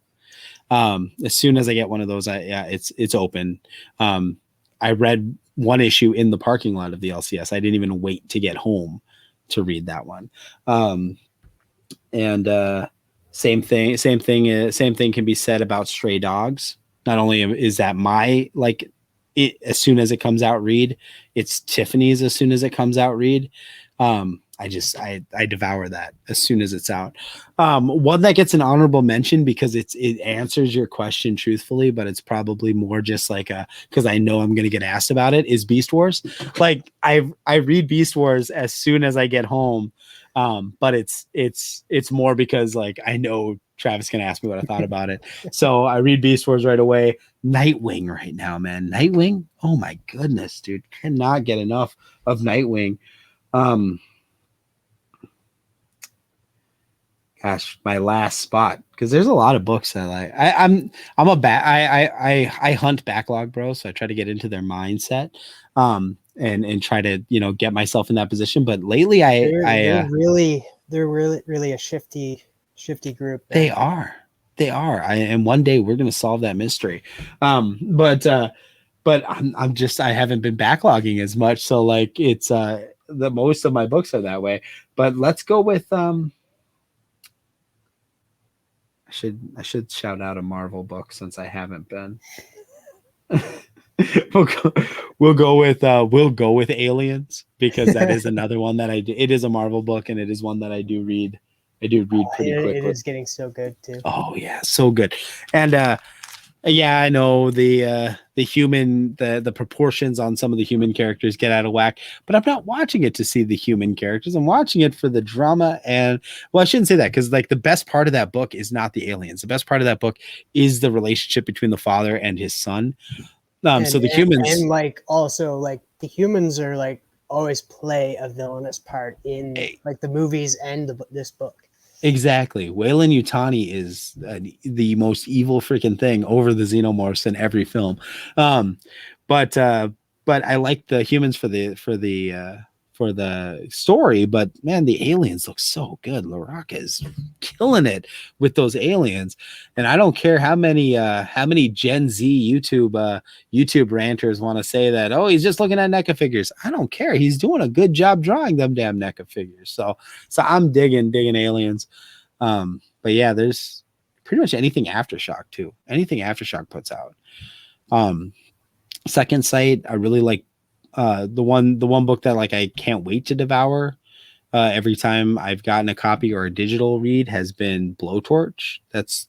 As soon as I get one of those, it's open. I read one issue in the parking lot of the LCS. I didn't even wait to get home to read that one. And same thing can be said about Stray Dogs. Not only is that my like it as soon as it comes out read, it's Tiffany's as soon as it comes out read. I devour that as soon as it's out. One that gets an honorable mention because it answers your question truthfully, but it's probably more just like because I know I'm gonna get asked about it, is Beast Wars. Like I read Beast Wars as soon as I get home. But it's more because like I know Travis can ask me what I thought about it. So I read Beast Wars right away. Nightwing right now, man. Nightwing. Oh my goodness, dude. Cannot get enough of Nightwing. Gosh, my last spot, because there's a lot of books that I hunt backlog, bro. So I try to get into their mindset, and try to get myself in that position. But lately, they're really a shifty group, man. They are. And one day we're gonna solve that mystery. But I haven't been backlogging as much, so like it's the most of my books are that way. But let's go with I should shout out a Marvel book since I haven't been. we'll go with Aliens, because that is another one that it is a Marvel book, and it is one that I do read pretty quickly. It is getting so good too. Oh yeah, so good. And yeah, I know the proportions on some of the human characters get out of whack, but I'm not watching it to see the human characters. I'm watching it for the drama. And well, I shouldn't say that, because like the best part of that book is not the aliens. The best part of that book is the relationship between the father and his son. So the humans, and like also like the humans are like always play a villainous part in like the movies and this book. Exactly. Weyland Yutani is the most evil freaking thing over the xenomorphs in every film. But I like the humans for the story. But man, the aliens look so good. LaRocca is killing it with those aliens, and I don't care how many Gen Z YouTube ranters want to say that, oh, he's just looking at NECA figures. I don't care. He's doing a good job drawing them damn NECA figures. So I'm digging aliens. But yeah, there's pretty much anything Aftershock too. Anything Aftershock puts out. Second Sight, I really like. The one book that like I can't wait to devour every time I've gotten a copy or a digital read has been Blowtorch. That's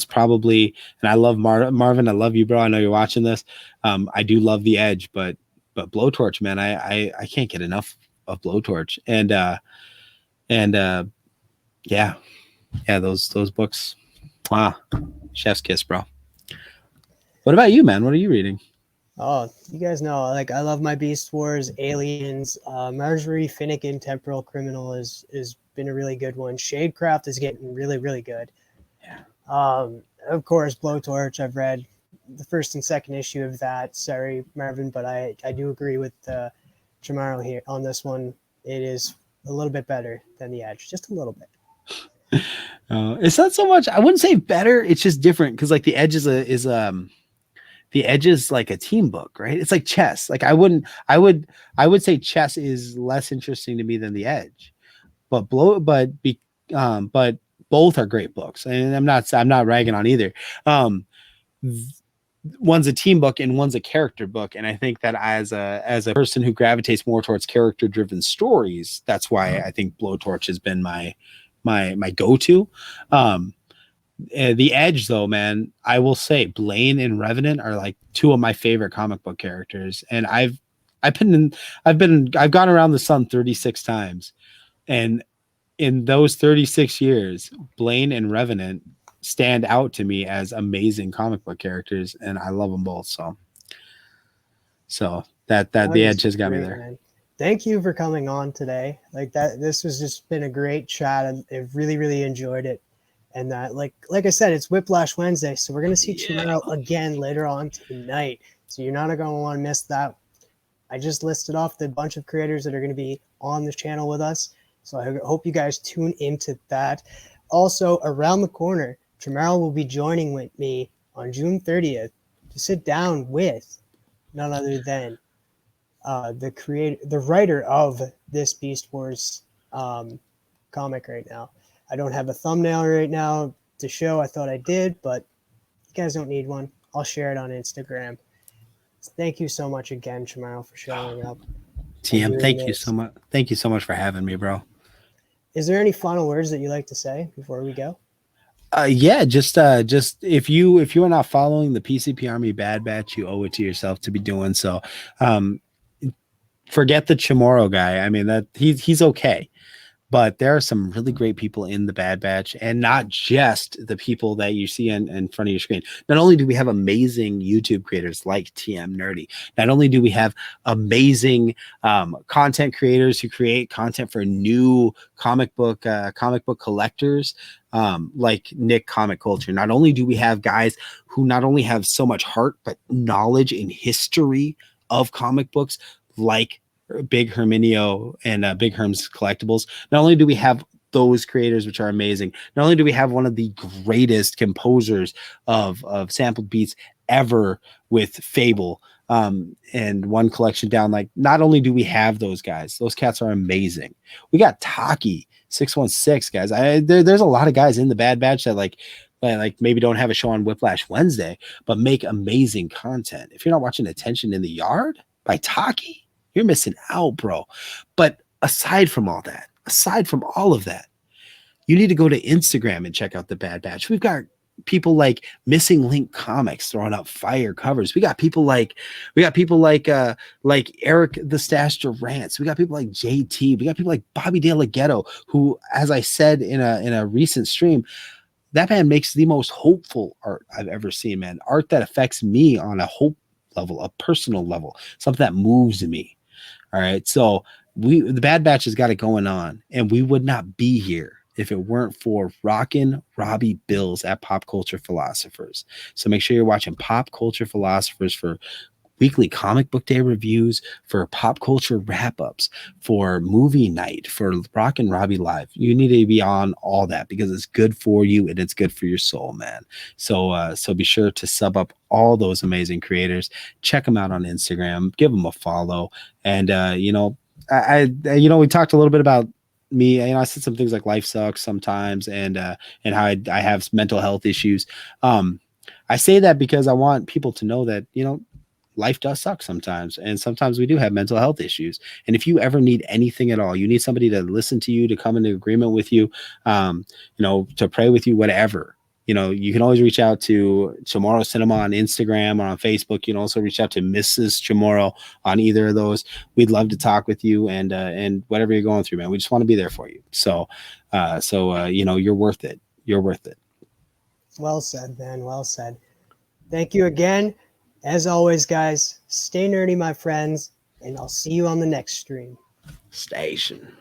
probably, and I love Marvin. I love you, bro. I know you're watching this. I do love The Edge, but Blowtorch, man, I can't get enough of Blowtorch. And yeah, those books. Wow, chef's kiss, bro. What about you, man? What are you reading? Oh, you guys know, like I love my Beast Wars, Aliens, Marjorie Finnegan, Temporal Criminal is been a really good one. Shadecraft is getting really, really good. Yeah. Of course, Blowtorch, I've read the first and second issue of that. Sorry, Marvin, but I do agree with Chamorro here on this one. It is a little bit better than The Edge, just a little bit. It's not so much, I wouldn't say better, it's just different, because like The Edge is The Edge is like a team book, right? It's like chess. Like I would say chess is less interesting to me than The Edge, but both are great books, and I'm not ragging on either. One's a team book and one's a character book, and I think that as a person who gravitates more towards character driven stories, that's why I think Blowtorch has been my go-to. The Edge, though, man, I will say Blaine and Revenant are like two of my favorite comic book characters, and I've gone around the sun 36 times, and in those 36 years, Blaine and Revenant stand out to me as amazing comic book characters, and I love them both. So that The Edge has got me there. Man. Thank you for coming on today. Like that, this has just been a great chat. I've really, really enjoyed it. And that, like I said, it's Whiplash Wednesday, so we're gonna see Chamorro again later on tonight. So you're not gonna want to miss that. I just listed off the bunch of creators that are gonna be on the channel with us. So I hope you guys tune into that. Also, around the corner, Chamorro will be joining with me on June 30th to sit down with none other than the writer of this Beast Wars comic right now. I don't have a thumbnail right now to show. I thought I did, but you guys don't need one. I'll share it on Instagram. Thank you so much again, Chamorro, for showing up. TM, thank you so much. Thank you so much for having me, bro. Is there any final words that you like to say before we go? Yeah, just if you are not following the PCP Army Bad Batch, you owe it to yourself to be doing so. Forget the Chamorro guy. I mean, that he's okay. But there are some really great people in the Bad Batch, and not just the people that you see in front of your screen. Not only do we have amazing YouTube creators like TM Nerdy, not only do we have amazing content creators who create content for new comic book collectors, like Nick Comic Culture. Not only do we have guys who not only have so much heart, but knowledge in history of comic books, like Big Herminio and Big Herm's Collectibles. Not only do we have those creators, which are amazing, not only do we have one of the greatest composers of sampled beats ever with Fable, and one collection down, like, not only do we have those guys, those cats are amazing. We got Taki 616, guys. There's a lot of guys in the Bad Batch that like maybe don't have a show on Whiplash Wednesday, but make amazing content. If you're not watching Attention in the Yard by Taki, you're missing out, bro. But aside from all that, aside from all of that, you need to go to Instagram and check out the Bad Batch. We've got people like Missing Link Comics throwing up fire covers. We got people like Eric the Stash Durants. We got people like JT. We got people like Bobby De La Ghetto, who, as I said in a recent stream, that man makes the most hopeful art I've ever seen, man. Art that affects me on a hope level, a personal level, something that moves me. All right. So the Bad Batch has got it going on, and we would not be here if it weren't for rockin' Robbie Bills at Pop Culture Philosophers. So make sure you're watching Pop Culture Philosophers for weekly comic book day reviews, for pop culture wrap-ups, for movie night, for Rockin' Robbie Live. You need to be on all that because it's good for you and it's good for your soul, man. So be sure to sub up all those amazing creators. Check them out on Instagram. Give them a follow. And we talked a little bit about me. I said some things like life sucks sometimes, and how I have mental health issues. I say that because I want people to know that life does suck sometimes, and sometimes we do have mental health issues. And if you ever need anything at all, you need somebody to listen to you, to come into agreement with you, to pray with you, whatever. You can always reach out to Chamorro Cinema on Instagram or on Facebook. You can also reach out to Mrs. Chamorro on either of those. We'd love to talk with you, and whatever you're going through, man, we just want to be there for you. So you're worth it. You're worth it. Well said, man. Well said. Thank you again. As always, guys, stay nerdy, my friends, and I'll see you on the next stream. Station.